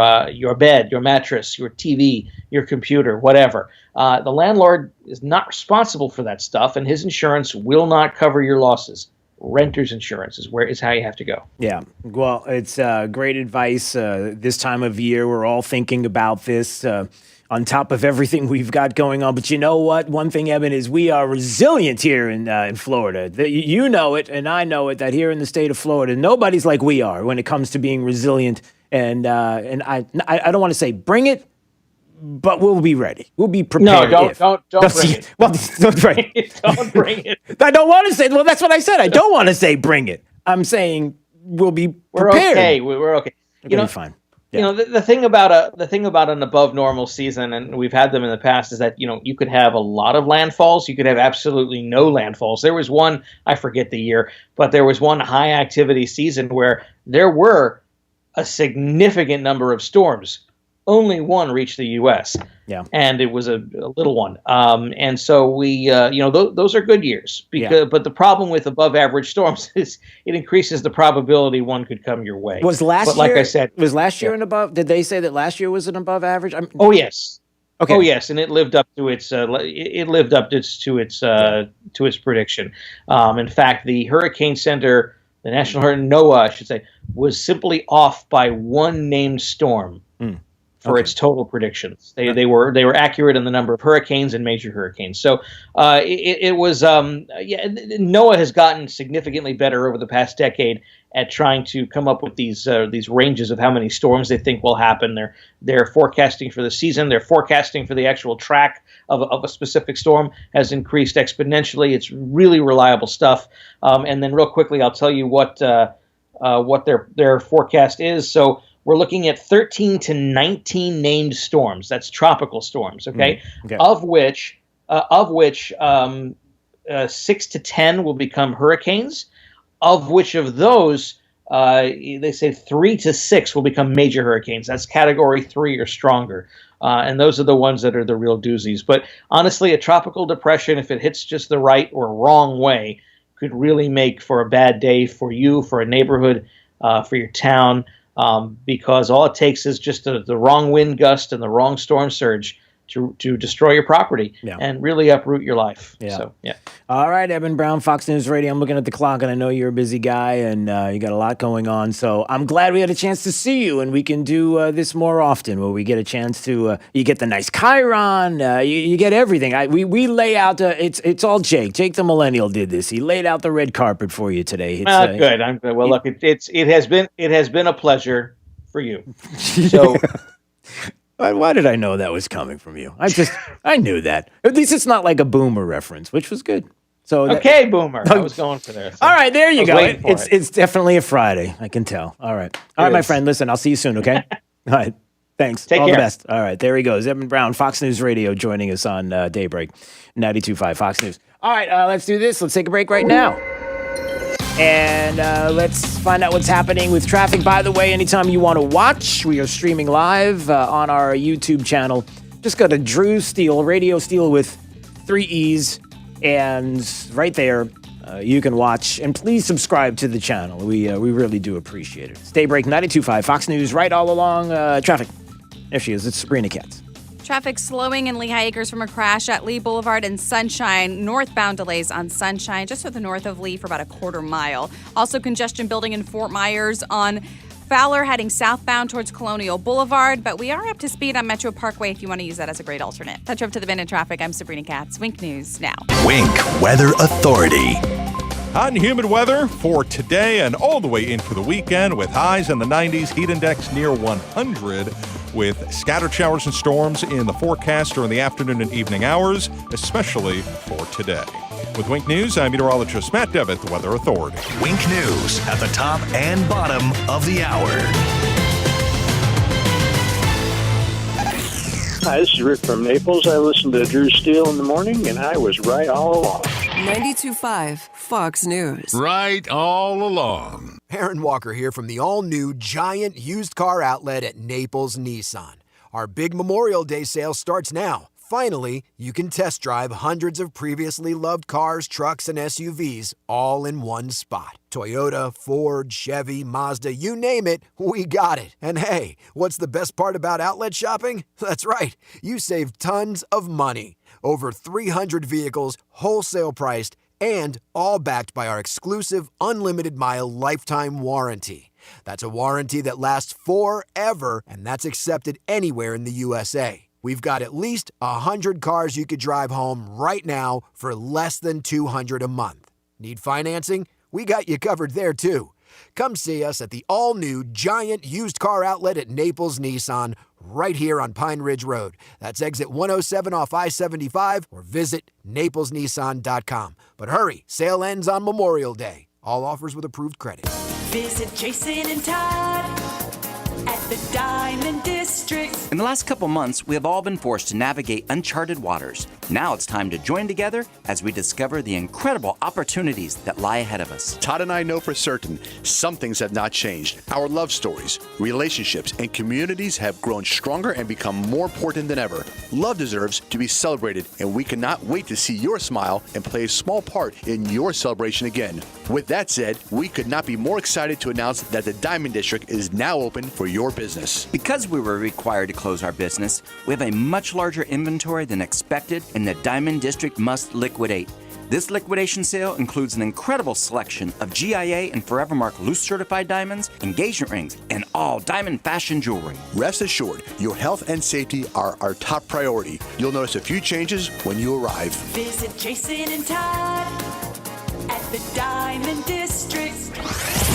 bed, your mattress, your TV, your computer, whatever, the landlord is not responsible for that stuff, and his insurance will not cover your losses. Renter's insurance is how you have to go. Yeah. Well, it's great advice. This time of year, we're all thinking about this on top of everything we've got going on. But you know what? One thing, Eben, is we are resilient here in Florida. You know it, and I know it, that here in the state of Florida, nobody's like we are when it comes to being resilient. And I don't want to say bring it, but we'll be ready. We'll be prepared. No, don't bring it. Well, right. Don't bring it. I don't want to say. Well, that's what I said. I don't want to say bring it. I'm saying we'll be prepared. We're okay. We're gonna be fine. Yeah. The thing about an above normal season, and we've had them in the past, is that you could have a lot of landfalls. You could have absolutely no landfalls. There was one, I forget the year, but there was one high activity season where there were a significant number of storms. Only one reached the U.S. And it was a little one. And so we, those are good years. But the problem with above average storms is it increases the probability one could come your way. Was last year? Like I said, was last year an above? Did they say that last year was an above average? Oh yes. Okay. Oh yes, and it lived up to its prediction. In fact, the Hurricane Center, the National Hurricane NOAA, I should say, was simply off by one named storm for its total predictions. They were accurate in the number of hurricanes and major hurricanes. So NOAA has gotten significantly better over the past decade at trying to come up with these ranges of how many storms they think will happen. They're forecasting for the season. Their forecasting for the actual track of a specific storm has increased exponentially. It's really reliable stuff. And then real quickly, I'll tell you what their forecast is. So we're looking at 13 to 19 named storms. That's tropical storms, okay? Of which 6 to 10 will become hurricanes, of which of those, they say 3 to 6 will become major hurricanes. That's category 3 or stronger. And those are the ones that are the real doozies. But honestly, a tropical depression, if it hits just the right or wrong way, could really make for a bad day for you, for a neighborhood, for your town. Because all it takes is just the wrong wind gust and the wrong storm surge to destroy your property and really uproot your life. Yeah. So, yeah. All right, Eben Brown, Fox News Radio. I'm looking at the clock, and I know you're a busy guy, and you got a lot going on. So I'm glad we had a chance to see you, and we can do this more often, where we get a chance to. You get the nice Chiron. You get everything. We lay out. It's all Jake. Jake the Millennial did this. He laid out the red carpet for you today. Good. I'm good. Well, look, it has been a pleasure for you. So. Why did I know that was coming from you? I knew that. At least it's not like a Boomer reference, which was good. So Boomer. I was going for there. So all right, there you go. It's It's definitely a Friday. I can tell. All right, my friend. Listen, I'll see you soon. Okay. All right. Thanks. Take All care. the best. All right, there he goes. Eben Brown, Fox News Radio, joining us on Daybreak, 92.5 Fox News. All right, let's do this. Let's take a break right now. And let's find out what's happening with traffic. By the way, anytime you want to watch, we are streaming live on our YouTube channel. Just go to Drew Steele, Radio Steele with 3 E's, and right there you can watch. And please subscribe to the channel. We really do appreciate it. It's Daybreak 92.5 Fox News, right all along traffic. There she is. It's Sabrina Katz. Traffic slowing in Lehigh Acres from a crash at Lee Boulevard and Sunshine. Northbound delays on Sunshine, just to the north of Lee for about a quarter mile. Also congestion building in Fort Myers on Fowler heading southbound towards Colonial Boulevard. But we are up to speed on Metro Parkway if you want to use that as a great alternate. That's up to the minute traffic. I'm Sabrina Katz. Wink News now. Wink Weather Authority. Hot and humid weather for today and all the way into the weekend with highs in the 90s, heat index near 100 with scattered showers and storms in the forecast during the afternoon and evening hours, especially for today. With Wink News, I'm meteorologist Matt Devitt, the Weather Authority. Wink News at the top and bottom of the hour. Hi, this is Rick from Naples. I listen to Drew Steele in the morning, and I was right all along. 92.5 Fox News. Right all along. Aaron Walker here from the all-new giant used car outlet at Naples Nissan. Our big Memorial Day sale starts now. Finally, you can test drive hundreds of previously loved cars, trucks, and SUVs all in one spot. Toyota, Ford, Chevy, Mazda, you name it, we got it. And hey, what's the best part about outlet shopping? That's right, you save tons of money. Over 300 vehicles, wholesale priced, and all backed by our exclusive unlimited mile lifetime warranty. That's a warranty that lasts forever, and that's accepted anywhere in the USA. We've got at least 100 cars you could drive home right now for less than $200 a month. Need financing? We got you covered there too. Come see us at the all-new giant used car outlet at Naples Nissan right here on Pine Ridge Road. That's exit 107 off I-75 or visit naplesnissan.com. But hurry, sale ends on Memorial Day. All offers with approved credit. Visit Jason and Todd at the Diamond District. In the last couple months, we have all been forced to navigate uncharted waters. Now it's time to join together as we discover the incredible opportunities that lie ahead of us. Todd and I know for certain some things have not changed. Our love stories, relationships, and communities have grown stronger and become more important than ever. Love deserves to be celebrated, and we cannot wait to see your smile and play a small part in your celebration again. With that said, we could not be more excited to announce that the Diamond District is now open for your business. Because we were required to close our business. We have a much larger inventory than expected, and the Diamond District must liquidate. This liquidation sale includes an incredible selection of GIA and Forevermark loose certified diamonds, engagement rings, and all diamond fashion jewelry. Rest assured, your health and safety are our top priority. You'll notice a few changes when you arrive. Visit Jason and Todd at the Diamond District.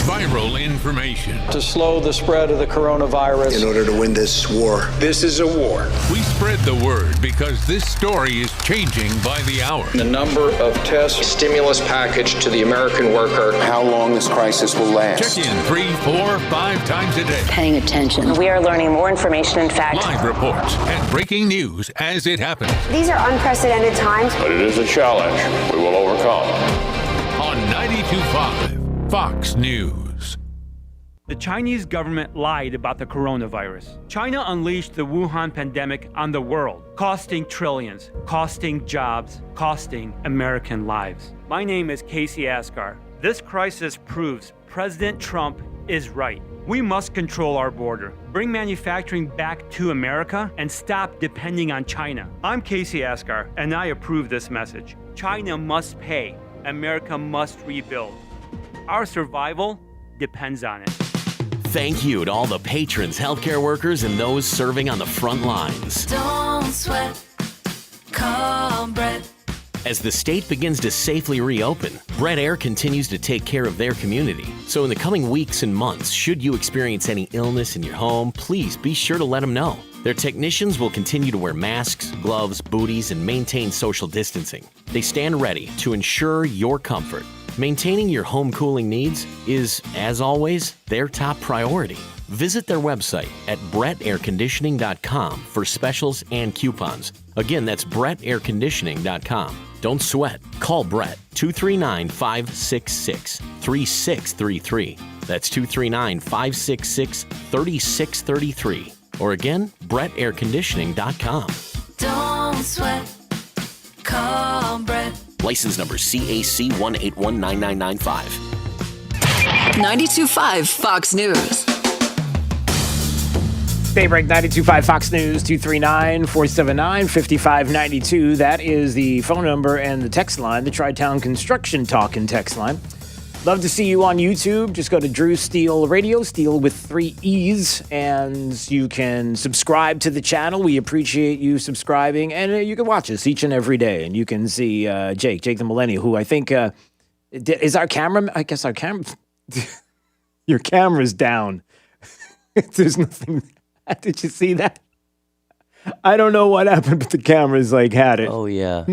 Viral information. To slow the spread of the coronavirus. In order to win this war. This is a war. We spread the word because this story is changing by the hour. The number of tests. Stimulus package to the American worker. How long this crisis will last. Check in 3, 4, 5 times a day. Paying attention. We are learning more information, in fact. Live reports and breaking news as it happens. These are unprecedented times. But it is a challenge we will overcome. On 92.5 Fox News. The Chinese government lied about the coronavirus. China unleashed the Wuhan pandemic on the world, costing trillions, costing jobs, costing American lives. My name is Casey Asgar. This crisis proves President Trump is right. We must control our border, bring manufacturing back to America, and stop depending on China. I'm Casey Asgar, and I approve this message. China must pay. America must rebuild. Our survival depends on it. Thank you to all the patrons, healthcare workers, and those serving on the front lines. Don't sweat, call Brett. As the state begins to safely reopen, Brett Air continues to take care of their community. So in the coming weeks and months, should you experience any illness in your home, please be sure to let them know. Their technicians will continue to wear masks, gloves, booties, and maintain social distancing. They stand ready to ensure your comfort. Maintaining your home cooling needs is, as always, their top priority. Visit their website at brettairconditioning.com for specials and coupons. Again, that's brettairconditioning.com. Don't sweat. Call Brett 239-566-3633. That's 239-566-3633. Or again, brettairconditioning.com. Don't sweat, call Brett. License number CAC 1819995. 92.5 Fox News. Daybreak 92.5 Fox News, 239-479-5592. That is the phone number and the text line, the Tri-Town Construction Talk and text line. Love to see you on YouTube. Just go to Drew Steele Radio, Steele with 3 E's, and you can subscribe to the channel. We appreciate you subscribing, and you can watch us each and every day, and you can see Jake the Millennial, who I think is our camera. I guess our camera. Your camera's down. There's nothing. Did you see that? I don't know what happened, but the camera's had it. Oh yeah.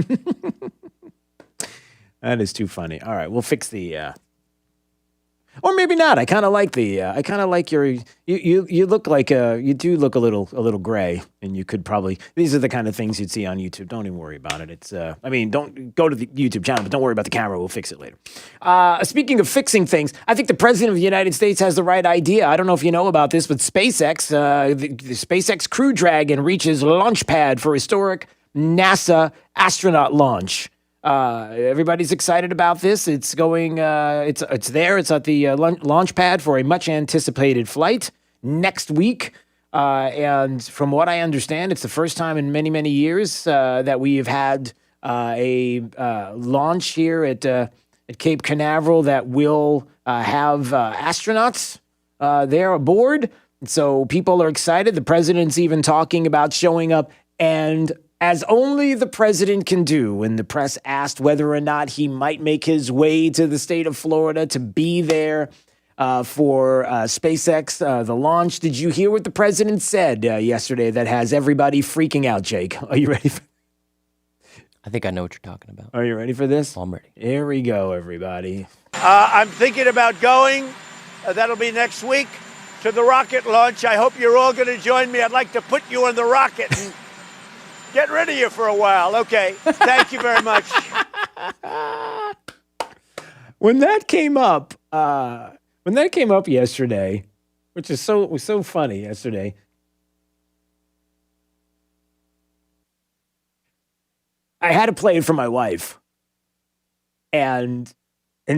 That is too funny. All right, we'll fix the. Or maybe not. I kind of like the. I kind of like your. You look like you do look a little gray, and you could probably. These are the kind of things you'd see on YouTube. Don't even worry about it. It's. I mean, don't go to the YouTube channel, but don't worry about the camera. We'll fix it later. Speaking of fixing things, I think the president of the United States has the right idea. I don't know if you know about this, but SpaceX, the SpaceX Crew Dragon reaches launch pad for historic NASA astronaut launch. Everybody's excited about this. It's going. It's there. It's at the launch pad for a much anticipated flight next week. And from what I understand, it's the first time in many years that we have had a launch here at Cape Canaveral that will have astronauts there aboard. So people are excited. The president's even talking about showing up, and as only the president can do, when the press asked whether or not he might make his way to the state of Florida to be there for SpaceX, the launch. Did you hear what the president said yesterday that has everybody freaking out, Jake? Are you ready for I think I know what you're talking about. Are you ready for this? I'm ready. Here we go, everybody. I'm thinking about going. That'll be next week to the rocket launch. I hope you're all going to join me. I'd like to put you on the rocket and get rid of you for a while. Okay. Thank you very much. When that came up yesterday, which was so funny yesterday. I had to play it for my wife and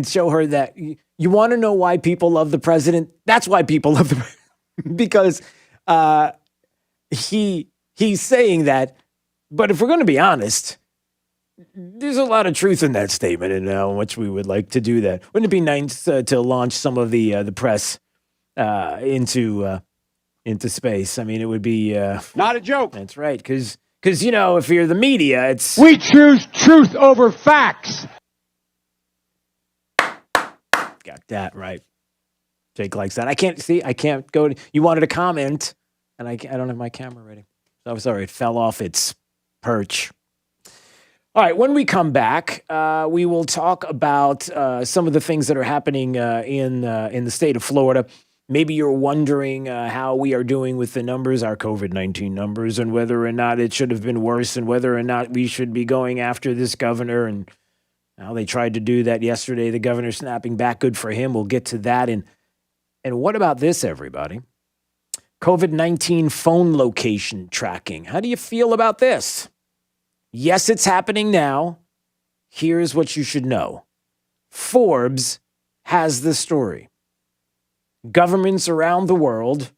show her that you want to know why people love the president? That's why people love the president. Because he's saying that. But if we're going to be honest, there's a lot of truth in that statement, and how much we would like to do that. Wouldn't it be nice to launch some of the press into space? I mean, it would be Not a joke. That's right, because you know, if you're the media, it's We choose truth over facts. got that right. Jake likes that. I can't go. You wanted to comment, and I don't have my camera ready. So I'm sorry, it fell off its perch. All right, when we come back, we will talk about some of the things that are happening in the state of Florida. Maybe you're wondering how we are doing with the numbers, our COVID-19 numbers, and whether or not it should have been worse, and whether or not we should be going after this governor. And how they tried to do that yesterday. The governor snapping back. Good for him. We'll get to that. And what about this, everybody? COVID-19 phone location tracking. How do you feel about this? Yes, it's happening now. Here's what you should know. Forbes has the story. Governments around the world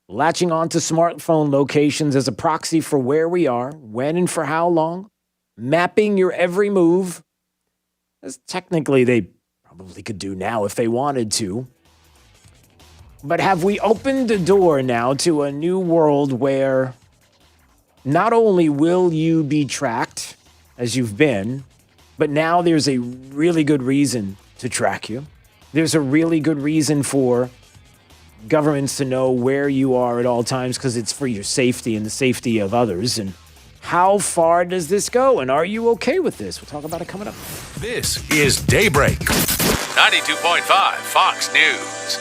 latching onto smartphone locations as a proxy for where we are, when and for how long, mapping your every move, as technically they probably could do now if they wanted to. But have we opened the door now to a new world where not only will you be tracked as you've been, but now there's a really good reason to track you. There's a really good reason for governments to know where you are at all times, because it's for your safety and the safety of others. And how far does this go? And are you okay with this? We'll talk about it coming up. This is Daybreak. 92.5 Fox News.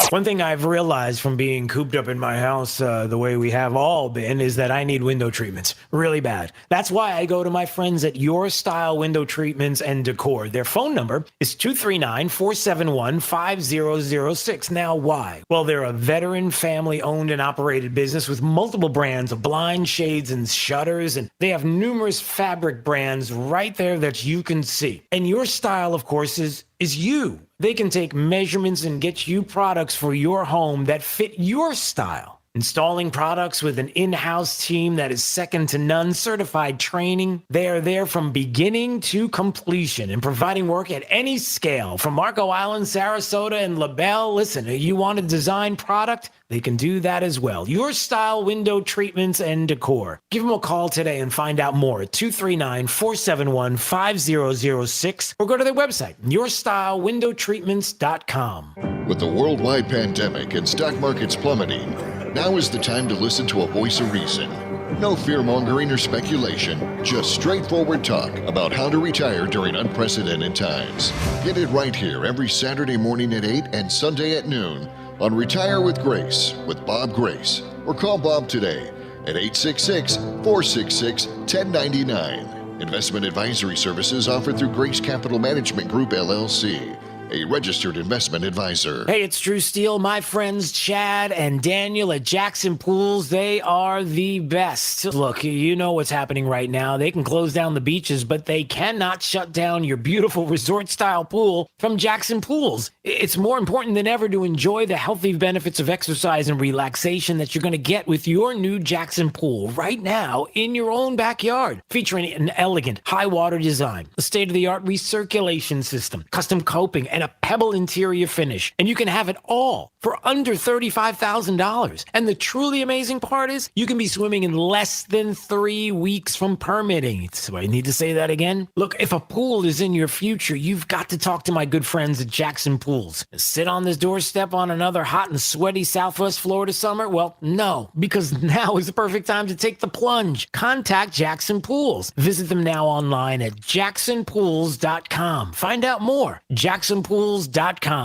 One thing I've realized from being cooped up in my house the way we have all been is that I need window treatments really bad. That's why I go to my friends at Your Style Window Treatments and Decor. Their phone number is 239-471-5006. Now, why? Well, they're a veteran family-owned and operated business with multiple brands of blinds, shades, and shutters, and they have numerous fabric brands right there that you can see. And Your Style, of course, is you. They can take measurements and get you products for your home that fit your style. Installing products with an in-house team that is second to none, certified training. They are there from beginning to completion and providing work at any scale. From Marco Island, Sarasota, and LaBelle. Listen, you want a design product? They can do that as well. Your Style Window Treatments and Decor. Give them a call today and find out more at 239-471-5006 or go to their website, yourstylewindowtreatments.com. With the worldwide pandemic and stock markets plummeting, now is the time to listen to a voice of reason. No fear-mongering or speculation, just straightforward talk about how to retire during unprecedented times. Get it right here every Saturday morning at 8 and Sunday at noon on Retire with Grace with Bob Grace. Or call Bob today at 866-466-1099. Investment advisory services offered through Grace Capital Management Group, LLC. A registered investment advisor. Hey, it's Drew Steele. My friends Chad and Daniel at Jackson Pools, they are the best. Look, you know what's happening right now. They can close down the beaches, but they cannot shut down your beautiful resort-style pool from Jackson Pools. It's more important than ever to enjoy the healthy benefits of exercise and relaxation that you're going to get with your new Jackson Pool right now in your own backyard. Featuring an elegant, high-water design, a state-of-the-art recirculation system, custom coping, and a pebble interior finish. And you can have it all for under $35,000. And the truly amazing part is you can be swimming in less than 3 weeks from permitting. So I need to say that again. Look, if a pool is in your future, you've got to talk to my good friends at Jackson Pools. Sit on this doorstep on another hot and sweaty Southwest Florida summer? Well, no, because now is the perfect time to take the plunge. Contact Jackson Pools. Visit them now online at jacksonpools.com. Find out more. jacksonpools.com.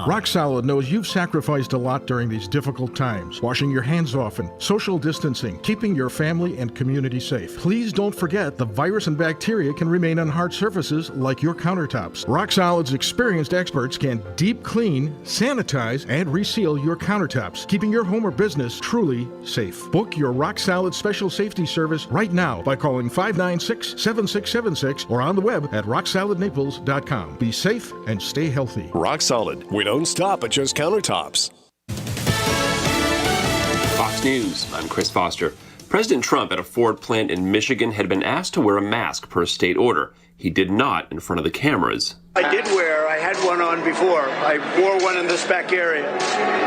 Rock Solid knows you've sacrificed a lot during these difficult times. Washing your hands often, social distancing, keeping your family and community safe. Please don't forget the virus and bacteria can remain on hard surfaces like your countertops. Rock Solid's experienced experts can deep clean, sanitize, and reseal your countertops, keeping your home or business truly safe. Book your Rock Solid special safety service right now by calling 596-7676 or on the web at rocksolidnaples.com. Be safe and stay healthy. Rock Solid. We don't stop at just countertops. Fox News, I'm Chris Foster. President Trump at a Ford plant in Michigan had been asked to wear a mask per state order. He did not in front of the cameras. I had one on before. I wore one in this back area,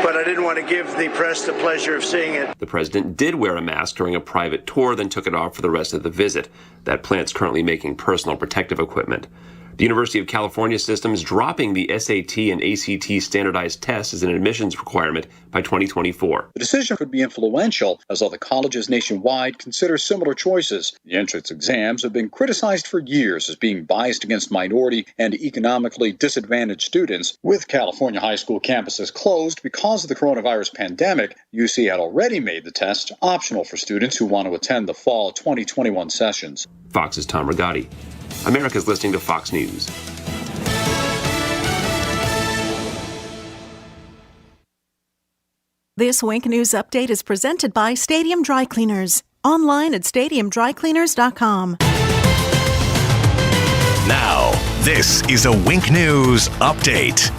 but I didn't want to give the press the pleasure of seeing it. The president did wear a mask during a private tour, then took it off for the rest of the visit. That plant's currently making personal protective equipment. The University of California system is dropping the SAT and ACT standardized tests as an admissions requirement by 2024. The decision could be influential as other colleges nationwide consider similar choices. The entrance exams have been criticized for years as being biased against minority and economically disadvantaged students. With California high school campuses closed because of the coronavirus pandemic, UC had already made the test optional for students who want to attend the fall 2021 sessions. Fox's Tom Rigotti. America's listening to Fox News. This Wink News update is presented by Stadium Dry Cleaners. Online at stadiumdrycleaners.com. Now, this is a Wink News update.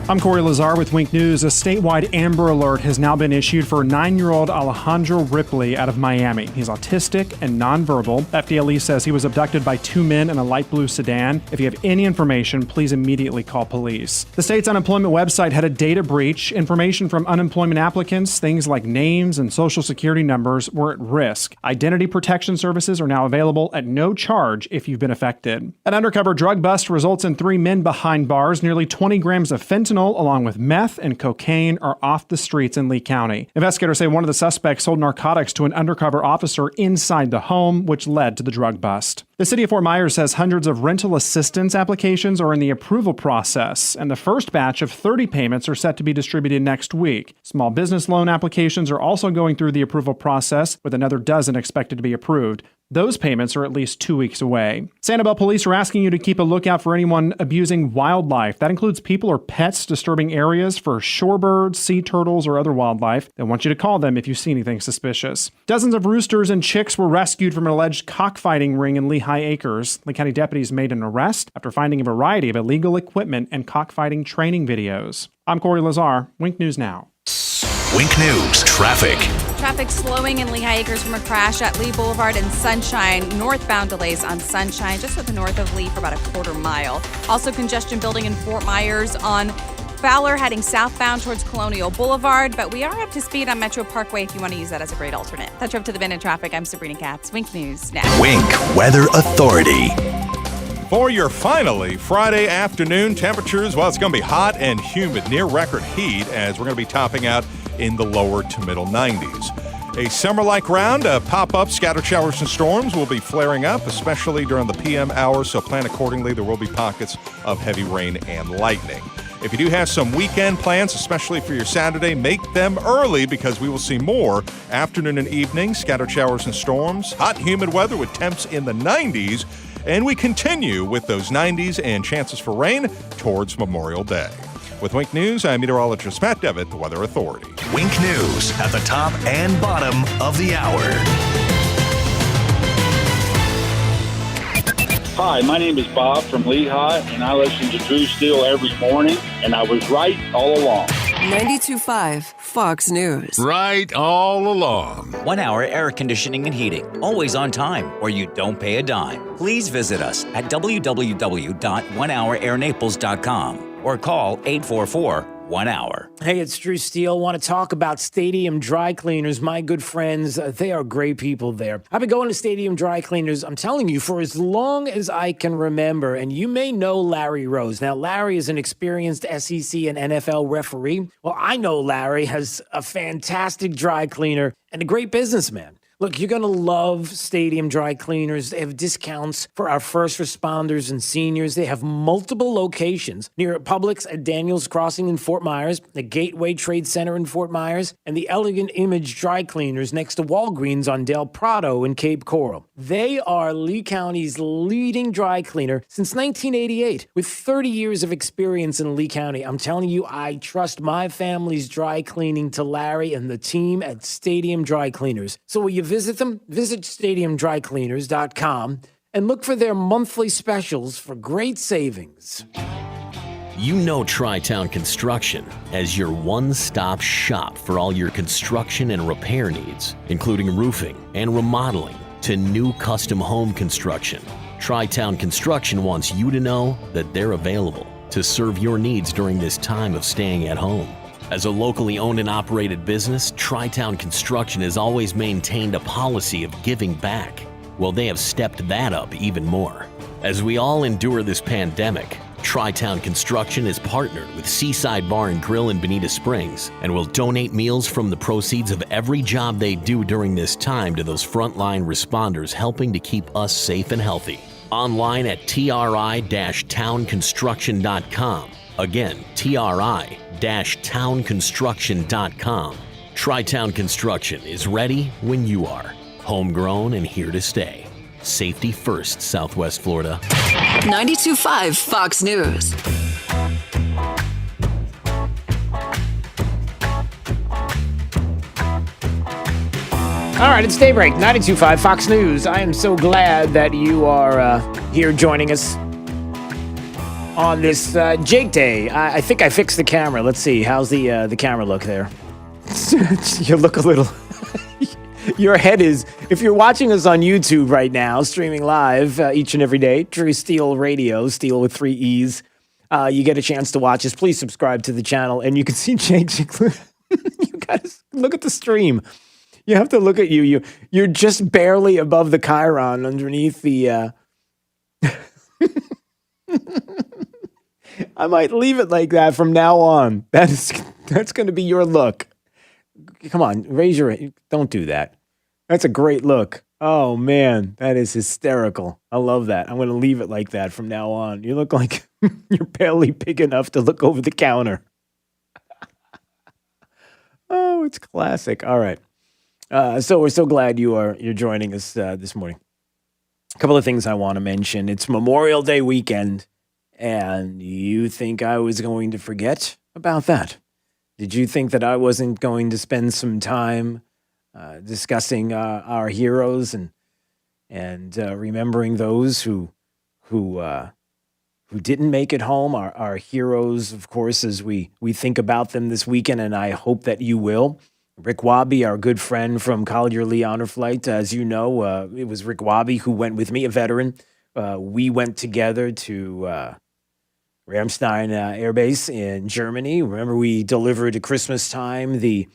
I'm Corey Lazar with Wink News. A statewide Amber Alert has now been issued for 9-year-old Alejandro Ripley out of Miami. He's autistic and nonverbal. FDLE says he was abducted by 2 men in a light blue sedan. If you have any information, please immediately call police. The state's unemployment website had a data breach. Information from unemployment applicants, things like names and social security numbers, were at risk. Identity protection services are now available at no charge if you've been affected. An undercover drug bust results in 3 men behind bars. Nearly 20 grams of fentanyl along with meth and cocaine are off the streets in Lee County. Investigators say one of the suspects sold narcotics to an undercover officer inside the home, which led to the drug bust. The city of Fort Myers says hundreds of rental assistance applications are in the approval process, and the first batch of 30 payments are set to be distributed next week. Small business loan applications are also going through the approval process, with another dozen expected to be approved. Those payments are at least 2 weeks away. Sanibel police are asking you to keep a lookout for anyone abusing wildlife. That includes people or pets disturbing areas for shorebirds, sea turtles, or other wildlife. They want you to call them if you see anything suspicious. Dozens of roosters and chicks were rescued from an alleged cockfighting ring in Lehigh Acres. Lee County deputies made an arrest after finding a variety of illegal equipment and cockfighting training videos. I'm Corey Lazar, Wink News Now. Wink News traffic. Traffic slowing in Lehigh Acres from a crash at Lee Boulevard and Sunshine. Northbound delays on Sunshine, just to the north of Lee for about a quarter mile. Also congestion building in Fort Myers on Fowler heading southbound towards Colonial Boulevard, but we are up to speed on Metro Parkway if you want to use that as a great alternate. That's up to the bin in traffic. I'm Sabrina Katz. Wink News now. Wink Weather Authority. For your finally Friday afternoon temperatures, well, it's going to be hot and humid, near record heat, as we're going to be topping out in the lower to middle 90s. A summer-like round of pop-up scattered showers and storms will be flaring up, especially during the PM hours, so plan accordingly. There will be pockets of heavy rain and lightning. If you do have some weekend plans, especially for your Saturday, make them early because we will see more afternoon and evening scattered showers and storms, hot, humid weather with temps in the 90s, and we continue with those 90s and chances for rain towards Memorial Day. With Wink News, I'm meteorologist Matt Devitt, the Weather Authority. Wink News at the top and bottom of the hour. Hi, my name is Bob from Lehigh, and I listen to Drew Steele every morning, and I was right all along. 92.5 Fox News. Right all along. 1 Hour Air Conditioning and Heating. Always on time, or you don't pay a dime. Please visit us at www.onehourairnaples.com or call 844-1-HOUR. Hey, it's Drew Steele. Want to talk about Stadium Dry Cleaners. My good friends, they are great people there. I've been going to Stadium Dry Cleaners, I'm telling you, for as long as I can remember. And you may know Larry Rose. Now, Larry is an experienced SEC and NFL referee. Well, I know Larry has a fantastic dry cleaner and a great businessman. Look, you're going to love Stadium Dry Cleaners. They have discounts for our first responders and seniors. They have multiple locations near Publix at Daniels Crossing in Fort Myers, the Gateway Trade Center in Fort Myers, and the Elegant Image Dry Cleaners next to Walgreens on Del Prado in Cape Coral. They are Lee County's leading dry cleaner since 1988. With 30 years of experience in Lee County, I'm telling you, I trust my family's dry cleaning to Larry and the team at Stadium Dry Cleaners. So will you visit them? Visit stadiumdrycleaners.com and look for their monthly specials for great savings. You know Tri-Town Construction as your one-stop shop for all your construction and repair needs, including roofing and remodeling to new custom home construction. Tri-Town Construction wants you to know that they're available to serve your needs during this time of staying at home. As a locally owned and operated business, Tri-Town Construction has always maintained a policy of giving back. Well, they have stepped that up even more. As we all endure this pandemic, Tri-Town Construction is partnered with Seaside Bar and Grill in Bonita Springs and will donate meals from the proceeds of every job they do during this time to those frontline responders helping to keep us safe and healthy. Online at tri-townconstruction.com. Again, tri-townconstruction.com. Tri-Town Construction is ready when you are. Homegrown and here to stay. Safety first, Southwest Florida. 92.5 Fox News. All right, it's Daybreak, 92.5 Fox News. I am so glad that you are here joining us on this Jake Day. I think I fixed the camera. Let's see. How's the camera look there? You look a little... Your head is, if you're watching us on YouTube right now, streaming live each and every day, True Steel Radio, Steel with 3 E's, you get a chance to watch us. Please subscribe to the channel, and you can see Jake. You guys, look at the stream. You have to look at you. You're just barely above the chyron underneath the... I might leave it like that from now on. That's going to be your look. Come on, raise your... Don't do that. That's a great look. Oh, man, that is hysterical. I love that. I'm going to leave it like that from now on. You look like you're barely big enough to look over the counter. Oh, it's classic. All right. So we're so glad you're joining us this morning. A couple of things I want to mention. It's Memorial Day weekend, and you think I was going to forget about that? Did you think that I wasn't going to spend some time discussing our heroes and remembering those who didn't make it home? Our heroes, of course, as we think about them this weekend, and I hope that you will. Rick Wabi, our good friend from Collier Lee Honor Flight, as you know, it was Rick Wabi who went with me, a veteran. We went together to Ramstein Air Base in Germany. Remember, we delivered at Christmas time the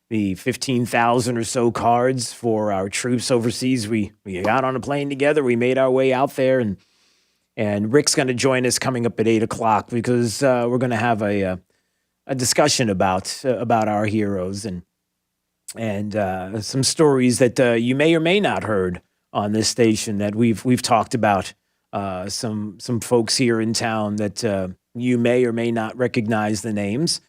15,000 or so cards for our troops overseas. We got on a plane together. We made our way out there, and Rick's going to join us coming up at 8 o'clock because we're going to have a discussion about our heroes and some stories that you may or may not heard on this station that we've talked about. Some folks here in town that you may or may not recognize the names,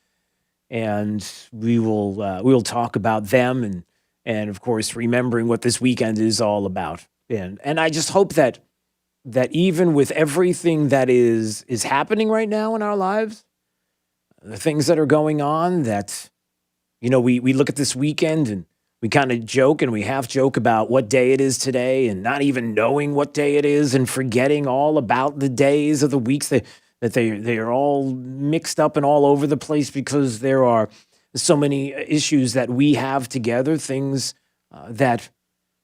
and we'll talk about them and of course remembering what this weekend is all about. And I just hope that even with everything that is happening right now in our lives, the things that are going on, that we look at this weekend and we kind of joke and we half joke about what day it is today and not even knowing what day it is and forgetting all about the days of the weeks that they are all mixed up and all over the place because there are so many issues that we have together, things that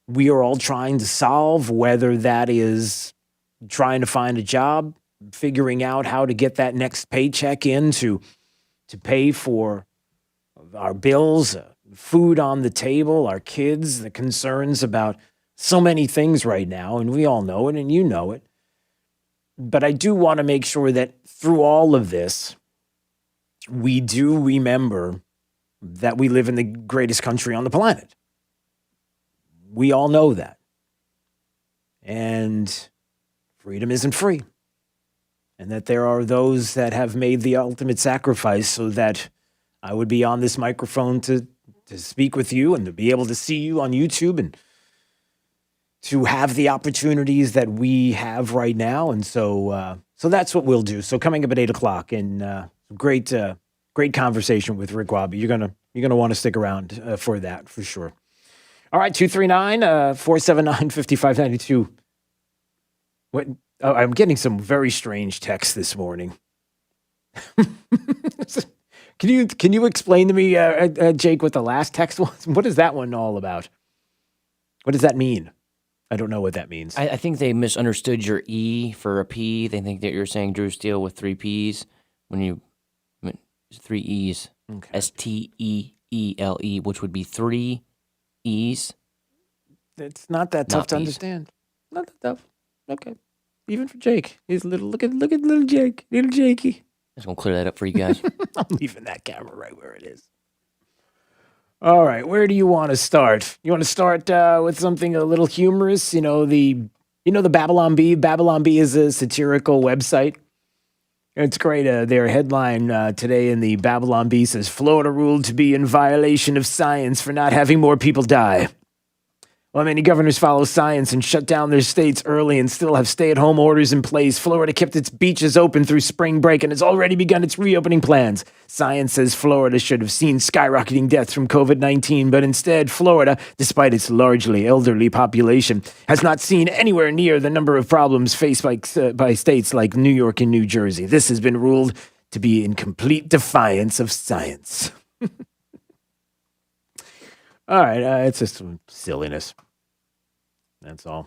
we are all trying to solve, whether that is trying to find a job, figuring out how to get that next paycheck in to pay for our bills, food on the table, our kids, the concerns about so many things right now, and we all know it, and you know it. But I do want to make sure that through all of this, we do remember that we live in the greatest country on the planet. We all know that. And freedom isn't free. And that there are those that have made the ultimate sacrifice so that I would be on this microphone to speak with you and to be able to see you on YouTube and to have the opportunities that we have right now. And so that's what we'll do. So coming up at 8 o'clock, and great conversation with Rick Wabi. You're gonna want to stick around for that for sure. All right, 239-479-5592. What? Oh, I'm getting some very strange texts this morning. Can you explain to me, Jake, what the last text was? What is that one all about? What does that mean? I don't know what that means. I think they misunderstood your E for a P. They think that you're saying Drew Steele with 3 Ps when you meant 3 E's. Okay. STEELE, which would be 3 E's. It's not that tough to understand. Not that tough. Okay. Even for Jake. He's little. Look at little Jake. Little Jakey. I'm just going to clear that up for you guys. I'm leaving that camera right where it is. All right. Where do you want to start? You want to start with something a little humorous? You know the Babylon Bee? Babylon Bee is a satirical website. It's great. Their headline today in the Babylon Bee says, Florida ruled to be in violation of science for not having more people die. While many governors follow science and shut down their states early and still have stay-at-home orders in place, Florida kept its beaches open through spring break and has already begun its reopening plans. Science says Florida should have seen skyrocketing deaths from COVID-19, but instead, Florida, despite its largely elderly population, has not seen anywhere near the number of problems faced by states like New York and New Jersey. This has been ruled to be in complete defiance of science. All right, it's just silliness. That's all.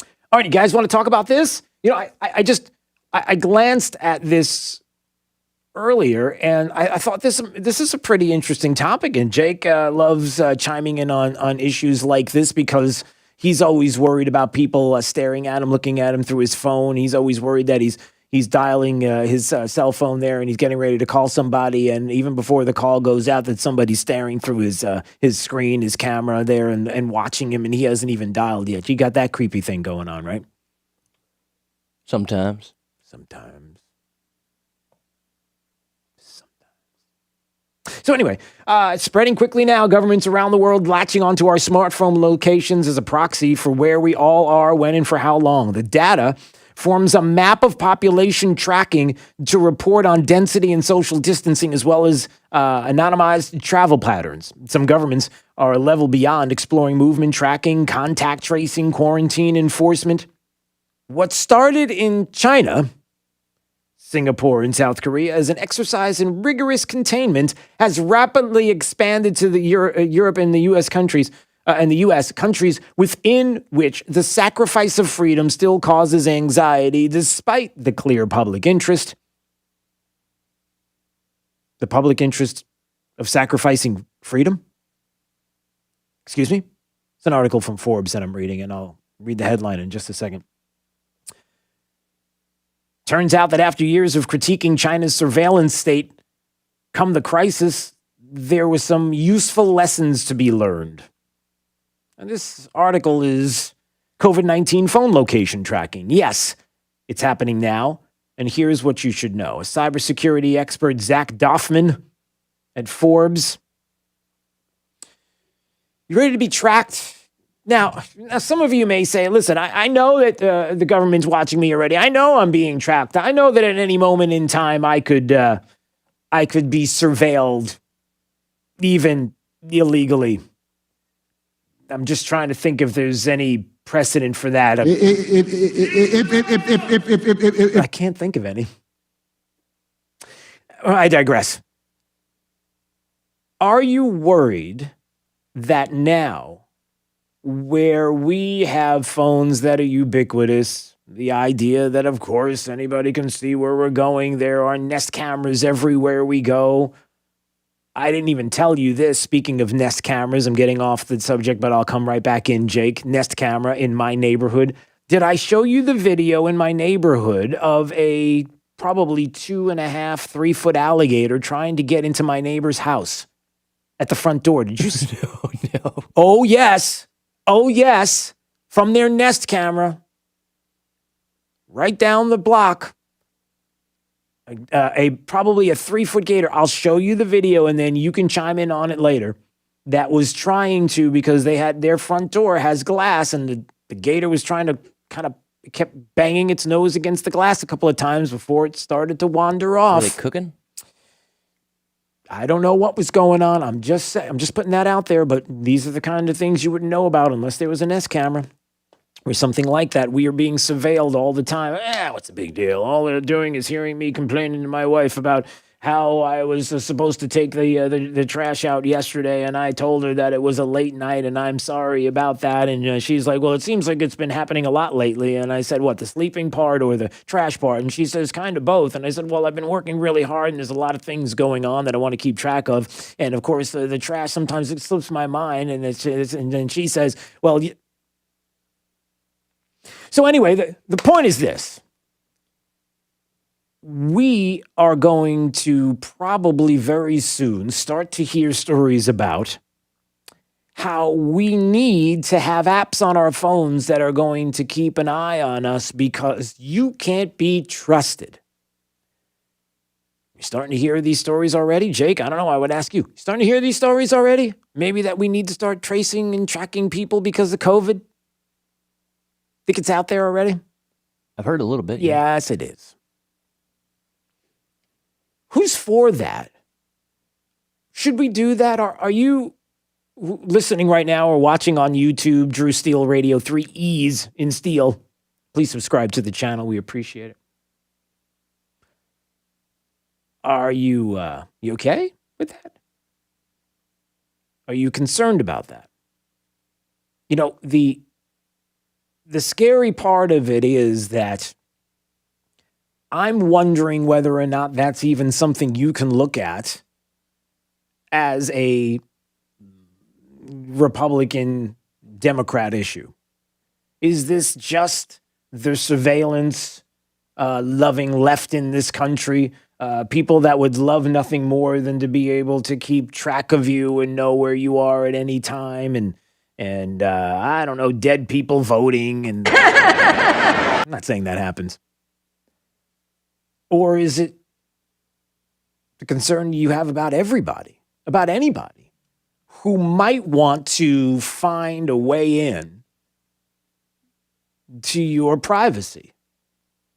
All right, you guys want to talk about this? You know, I glanced at this earlier, and I thought this is a pretty interesting topic. And Jake loves chiming in on issues like this because he's always worried about people staring at him, looking at him through his phone. He's always worried that he's dialing his cell phone there and he's getting ready to call somebody. And even before the call goes out, that somebody's staring through his screen, his camera there and watching him, and he hasn't even dialed yet. You got that creepy thing going on, right? Sometimes. So anyway, spreading quickly now. Governments around the world latching onto our smartphone locations as a proxy for where we all are, when, and for how long. The data forms a map of population tracking to report on density and social distancing, as well as anonymized travel patterns. Some governments are a level beyond exploring movement tracking, contact tracing, quarantine enforcement. What started in China, Singapore, and South Korea as an exercise in rigorous containment has rapidly expanded to the Europe and the U.S. countries. And the U.S., countries within which the sacrifice of freedom still causes anxiety despite the clear public interest. The public interest of sacrificing freedom? Excuse me? It's an article from Forbes that I'm reading, and I'll read the headline in just a second. Turns out that after years of critiquing China's surveillance state, come the crisis, there were some useful lessons to be learned. And this article is COVID-19 phone location tracking. Yes, it's happening now. And here's what you should know. A cybersecurity expert, Zach Doffman at Forbes. You ready to be tracked? Now, some of you may say, listen, I know that the government's watching me already. I know I'm being tracked. I know that at any moment in time I could be surveilled, even illegally. I'm just trying to think if there's any precedent for that. I can't think of any. I digress. Are you worried that now, where we have phones that are ubiquitous, the idea that, of course, anybody can see where we're going, there are Nest cameras everywhere we go. I didn't even tell you this. Speaking of Nest cameras, I'm getting off the subject, but I'll come right back in, Jake. Nest camera in my neighborhood. Did I show you the video in my neighborhood of a probably 2.5, 3 foot alligator trying to get into my neighbor's house at the front door? Did you see? No. Oh, yes. Oh, yes. From their Nest camera. Right down the block. Probably a 3 foot gator. I'll show you the video and then you can chime in on it later. That was trying to, because they had their front door has glass and the gator was trying to kept banging its nose against the glass a couple of times before it started to wander off. Were they cooking? I don't know what was going on. I'm just putting that out there, but these are the kind of things you wouldn't know about unless there was a Nest camera. or something like that. We are being surveilled all the time. What's the big deal? All they're doing is hearing me complaining to my wife about how I was supposed to take the trash out yesterday, and I told her that it was a late night, and I'm sorry about that. And she's like, well, it seems like it's been happening a lot lately. And I said, what, the sleeping part or the trash part? And she says, kind of both. And I said, well, I've been working really hard, and there's a lot of things going on that I want to keep track of. And of course, the trash, sometimes it slips my mind, and and then she says, well, so anyway, the point is this. We are going to probably very soon start to hear stories about how we need to have apps on our phones that are going to keep an eye on us because you can't be trusted. You're starting to hear these stories already? Jake, I don't know. I would ask you. Starting to hear these stories already? Maybe that we need to start tracing and tracking people because of COVID? Think it's out there already? I've heard a little bit. Yes, it is. Who's for that? Should we do that? Are you listening right now or watching on YouTube, Drew Steele Radio, 3 E's in Steele? Please subscribe to the channel. We appreciate it. Are you okay with that? Are you concerned about that? You know, the scary part of it is that I'm wondering whether or not that's even something you can look at as a Republican Democrat issue. Is this just the surveillance loving left in this country? People that would love nothing more than to be able to keep track of you and know where you are at any time, and I don't know, dead people voting, and I'm not saying that happens. Or is it the concern you have about everybody, about anybody who might want to find a way in to your privacy?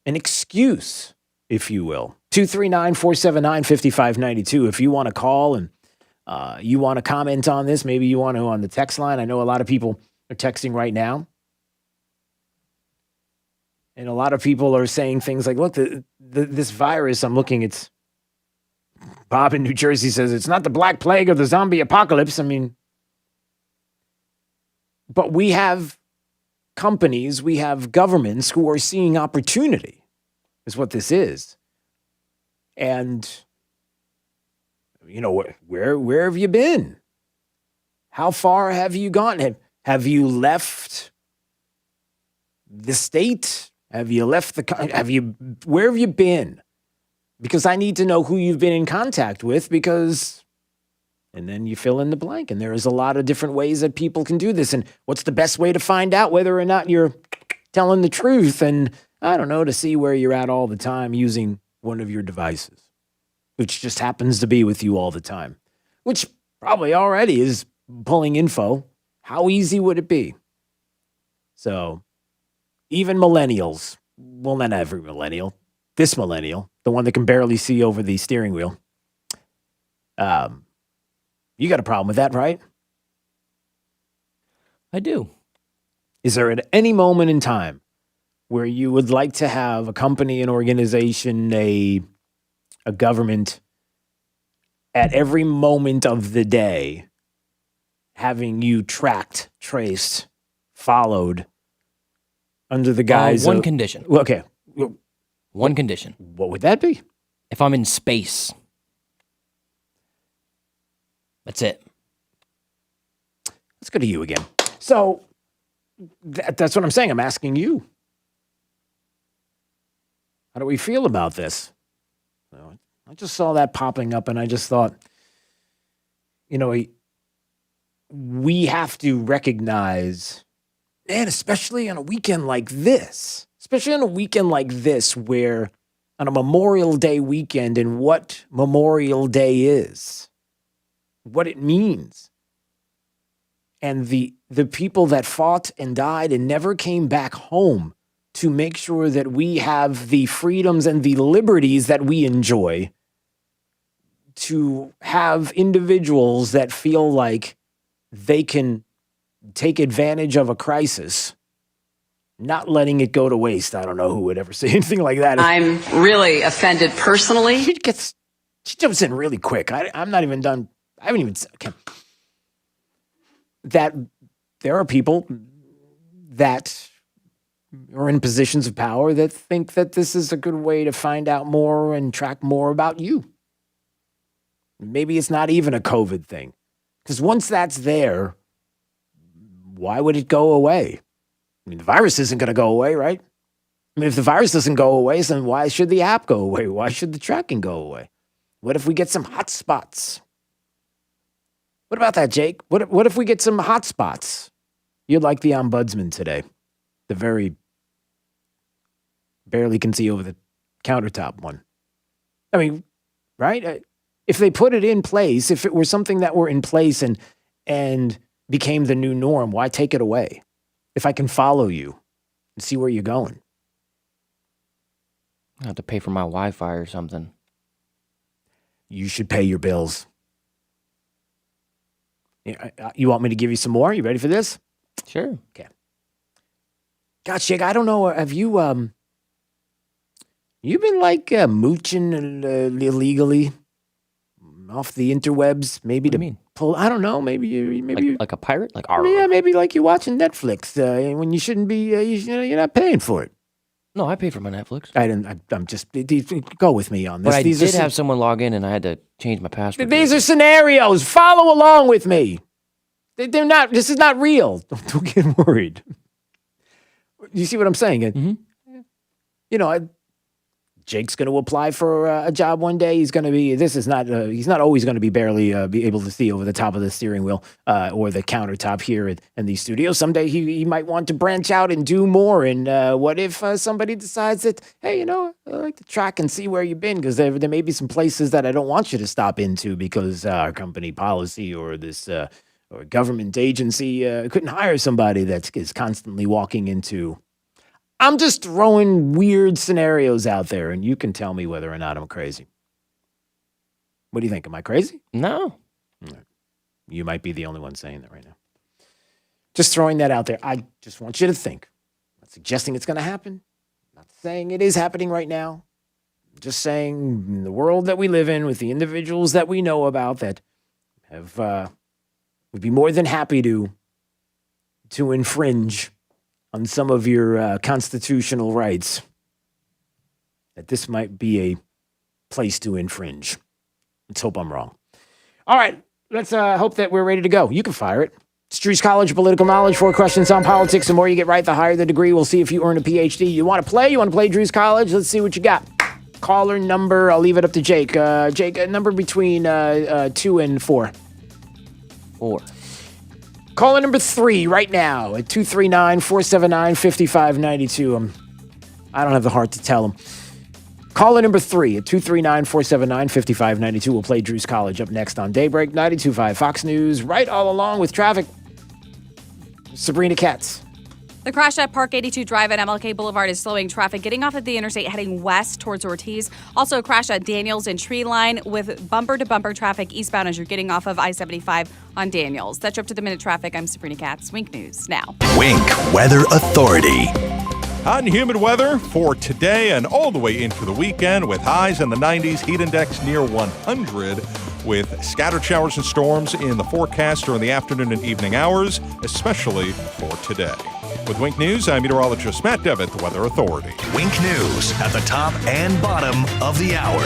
An excuse, if you will. 239-479-5592. If you want to call and you want to comment on this, maybe you want to on the text line. I know a lot of people are texting right now. And a lot of people are saying things like, look, this virus, I'm looking, it's Bob in New Jersey says, it's not the Black Plague or the zombie apocalypse. I mean, but we have companies, we have governments who are seeing opportunity, is what this is. And, you know, where have you been? How far have you gone? Have you left the state? Have you left where have you been? Because I need to know who you've been in contact with, because, and then you fill in the blank. And there is a lot of different ways that people can do this. And what's the best way to find out whether or not you're telling the truth? And I don't know, to see where you're at all the time using one of your devices, which just happens to be with you all the time, which probably already is pulling info. How easy would it be? So, even millennials, well, not every millennial, this millennial, the one that can barely see over the steering wheel, you got a problem with that, right? I do. Is there at any moment in time where you would like to have a company, an organization, a government at every moment of the day having you tracked, traced, followed, under the guise one of... condition. Okay. One condition. What would that be? If I'm in space. That's it. Let's go to you again. So, that's what I'm saying. I'm asking you. How do we feel about this? I just saw that popping up, and I just thought, you know, we have to recognize... And especially on a weekend like this, where on a Memorial Day weekend, and what Memorial Day is, what it means, and the people that fought and died and never came back home to make sure that we have the freedoms and the liberties that we enjoy, to have individuals that feel like they can take advantage of a crisis not letting it go to waste. I don't know who would ever say anything like that. I'm really offended personally. She jumps in really quick. I'm not even done. I haven't even, okay. That there are people that are in positions of power that think that this is a good way to find out more and track more about you. Maybe it's not even a COVID thing. Because once that's there, why would it go away? I mean, the virus isn't going to go away, right? I mean, if the virus doesn't go away, then why should the app go away? Why should the tracking go away? What if we get some hot spots? What about that, Jake? What if we get some hot spots? You'd like the ombudsman today. The very barely can see over the countertop one. I mean, right? If they put it in place, if it were something that were in place and became the new norm, why take it away? If I can follow you and see where you're going. I have to pay for my Wi-Fi or something. You should pay your bills. You want me to give you some more? You ready for this? Sure. Okay. Gosh, Jake, I don't know. Have you you been like mooching illegally off the interwebs? Maybe to pull. I don't know. Maybe like a pirate. Like yeah, maybe like you're watching Netflix when you shouldn't be. You're not paying for it. No, I pay for my Netflix. I'm just go with me on this. But I did have someone log in, and I had to change my password. These are scenarios. Follow along with me. They're not. This is not real. Don't get worried. You see what I'm saying? Mm-hmm. You know, Jake's going to apply for a job one day. He's going to be. This is not. He's not always going to be barely be able to see over the top of the steering wheel or the countertop here in the studio. Someday he might want to branch out and do more. And what if somebody decides that, hey, I like to track and see where you've been, because there may be some places that I don't want you to stop into because our company policy or this or government agency couldn't hire somebody that is constantly walking into. I'm just throwing weird scenarios out there, and you can tell me whether or not I'm crazy. What do you think? Am I crazy? No. You might be the only one saying that right now. Just throwing that out there. I just want you to think. I'm not suggesting it's going to happen. I'm not saying it is happening right now. I'm just saying in the world that we live in with the individuals that we know about that have would be more than happy to infringe on some of your constitutional rights, that this might be a place to infringe. Let's hope I'm wrong. All right, let's hope that we're ready to go. You can fire it. It's Drew's College Political Knowledge. 4 questions on politics. The more you get right, the higher the degree. We'll see if you earn a PhD. You want to play? You want to play Drew's College? Let's see what you got. Caller number, I'll leave it up to Jake. Jake, a number between 2 and 4. 4. Caller number 3 right now at 239-479-5592. I don't have the heart to tell him. Caller number 3 at 239-479-5592. We'll play Drew's College up next on Daybreak 92.5 Fox News. Right all along with traffic. Sabrina Katz. The crash at Park 82 Drive at MLK Boulevard is slowing traffic getting off of the interstate heading west towards Ortiz. Also a crash at Daniels and Tree Line with bumper-to-bumper traffic eastbound as you're getting off of I-75 on Daniels. That's up to the minute traffic. I'm Sabrina Katz. Wink News now. Wink Weather Authority. Hot and humid weather for today and all the way into the weekend with highs in the 90s, heat index near 100 with scattered showers and storms in the forecast during the afternoon and evening hours, especially for today. With Wink News, I'm meteorologist Matt Devitt, the Weather Authority. Wink News at the top and bottom of the hour.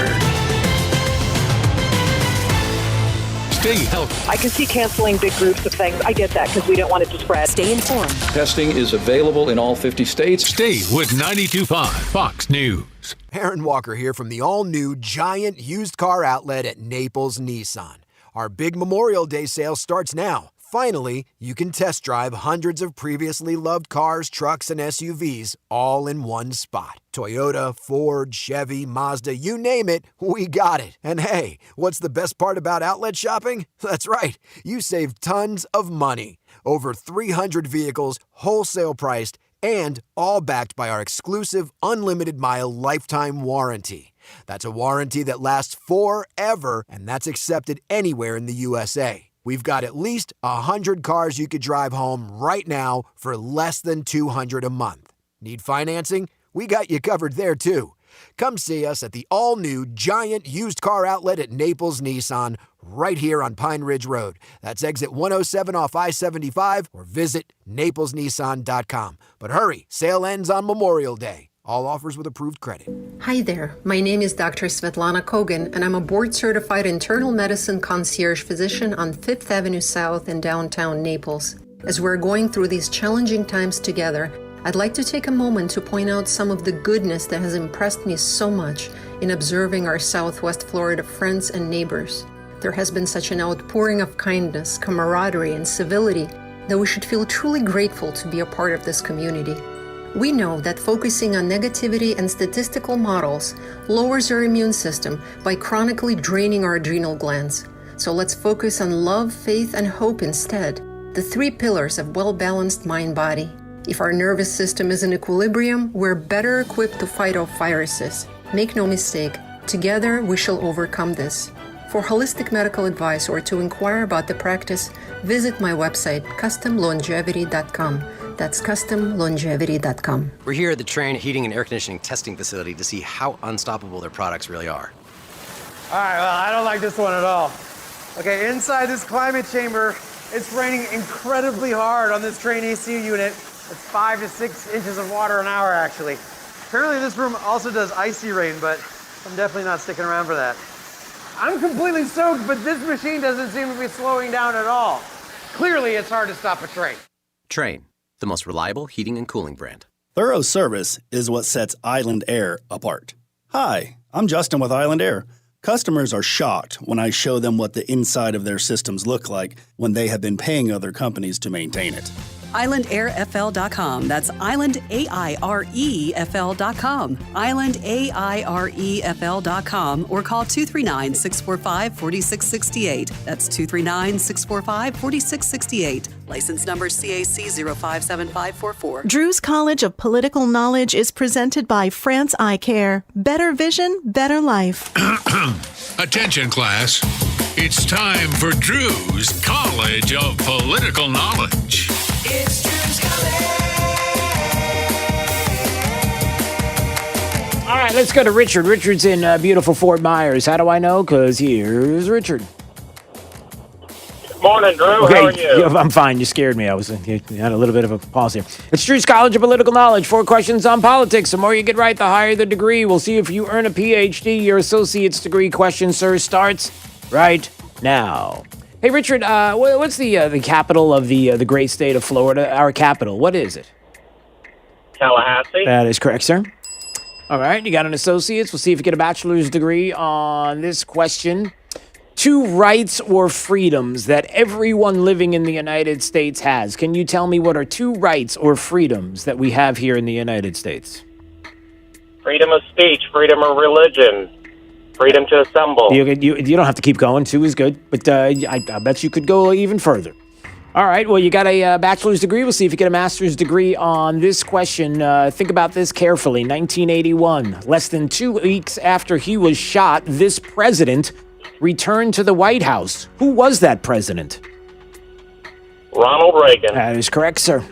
Stay healthy. I can see canceling big groups of things. I get that because we don't want it to spread. Stay informed. Testing is available in all 50 states. Stay with 92.5 Fox News. Aaron Walker here from the all-new Giant used car outlet at Naples Nissan. Our big Memorial Day sale starts now. Finally, you can test drive hundreds of previously loved cars, trucks, and SUVs all in one spot. Toyota, Ford, Chevy, Mazda, you name it, we got it. And hey, what's the best part about outlet shopping? That's right, you save tons of money. Over 300 vehicles, wholesale priced, and all backed by our exclusive unlimited mile lifetime warranty. That's a warranty that lasts forever, and that's accepted anywhere in the USA. We've got at least 100 cars you could drive home right now for less than $200 a month. Need financing? We got you covered there too. Come see us at the all-new Giant Used Car Outlet at Naples Nissan, right here on Pine Ridge Road. That's exit 107 off I-75 or visit naplesnissan.com. But hurry, sale ends on Memorial Day. All offers with approved credit. Hi there, my name is Dr. Svetlana Kogan, and I'm a board-certified internal medicine concierge physician on 5th Avenue South in downtown Naples. As we're going through these challenging times together, I'd like to take a moment to point out some of the goodness that has impressed me so much in observing our Southwest Florida friends and neighbors. There has been such an outpouring of kindness, camaraderie, and civility that we should feel truly grateful to be a part of this community. We know that focusing on negativity and statistical models lowers our immune system by chronically draining our adrenal glands. So let's focus on love, faith, and hope instead, the three pillars of well-balanced mind-body. If our nervous system is in equilibrium, we're better equipped to fight off viruses. Make no mistake, together we shall overcome this. For holistic medical advice or to inquire about the practice, visit my website, customlongevity.com. That's customlongevity.com. We're here at the Trane Heating and Air Conditioning Testing Facility to see how unstoppable their products really are. All right, well, I don't like this one at all. Okay, inside this climate chamber, it's raining incredibly hard on this Trane AC unit. It's 5 to 6 inches of water an hour, actually. Apparently this room also does icy rain, but I'm definitely not sticking around for that. I'm completely soaked, but this machine doesn't seem to be slowing down at all. Clearly, it's hard to stop a train. Trane, the most reliable heating and cooling brand. Thorough service is what sets Island Air apart. Hi, I'm Justin with Island Air. Customers are shocked when I show them what the inside of their systems look like when they have been paying other companies to maintain it. IslandAirFL.com. That's IslandAirefL.com. IslandAirefL.com or call 239-645-4668. That's 239-645-4668. License number CAC 057544. Drew's College of Political Knowledge is presented by France Eye Care. Better vision, better life. Attention, class. It's time for Drew's College of Political Knowledge. It's Drew's College. All right, let's go to Richard. Richard's in beautiful Fort Myers. How do I know? Because here's Richard. Morning, Drew. Okay, How are you? I'm fine. You scared me. You had a little bit of a pause here. It's Drew's College of Political Knowledge. 4 questions on politics. The more you get right, the higher the degree. We'll see if you earn a PhD. Your associate's degree question, sir, starts right now. Hey, Richard, what's the capital of the great state of Florida? Our capital. What is it? Tallahassee. That is correct, sir. All right, you got an associate's. We'll see if you get a bachelor's degree on this question. 2 rights or freedoms that everyone living in the United States has. Can you tell me what are 2 rights or freedoms that we have here in the United States? Freedom of speech, freedom of religion, freedom to assemble. You don't have to keep going. 2 is good, but I bet you could go even further. All right, well, you got a bachelor's degree. We'll see if you get a master's degree on this question. Think about this carefully. 1981, less than 2 weeks after he was shot, this president returned to the White House. Who was that president? Ronald Reagan. That is correct, sir.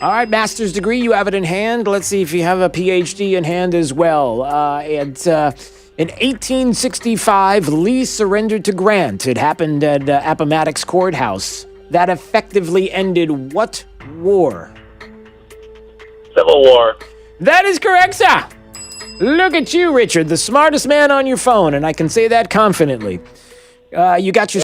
All right, master's degree, you have it in hand. Let's see if you have a PhD in hand as well. In 1865, Lee surrendered to Grant. It happened at Appomattox Courthouse. That effectively ended what war? Civil War. That is correct, sir. Look at you, Richard, the smartest man on your phone, and I can say that confidently. You got your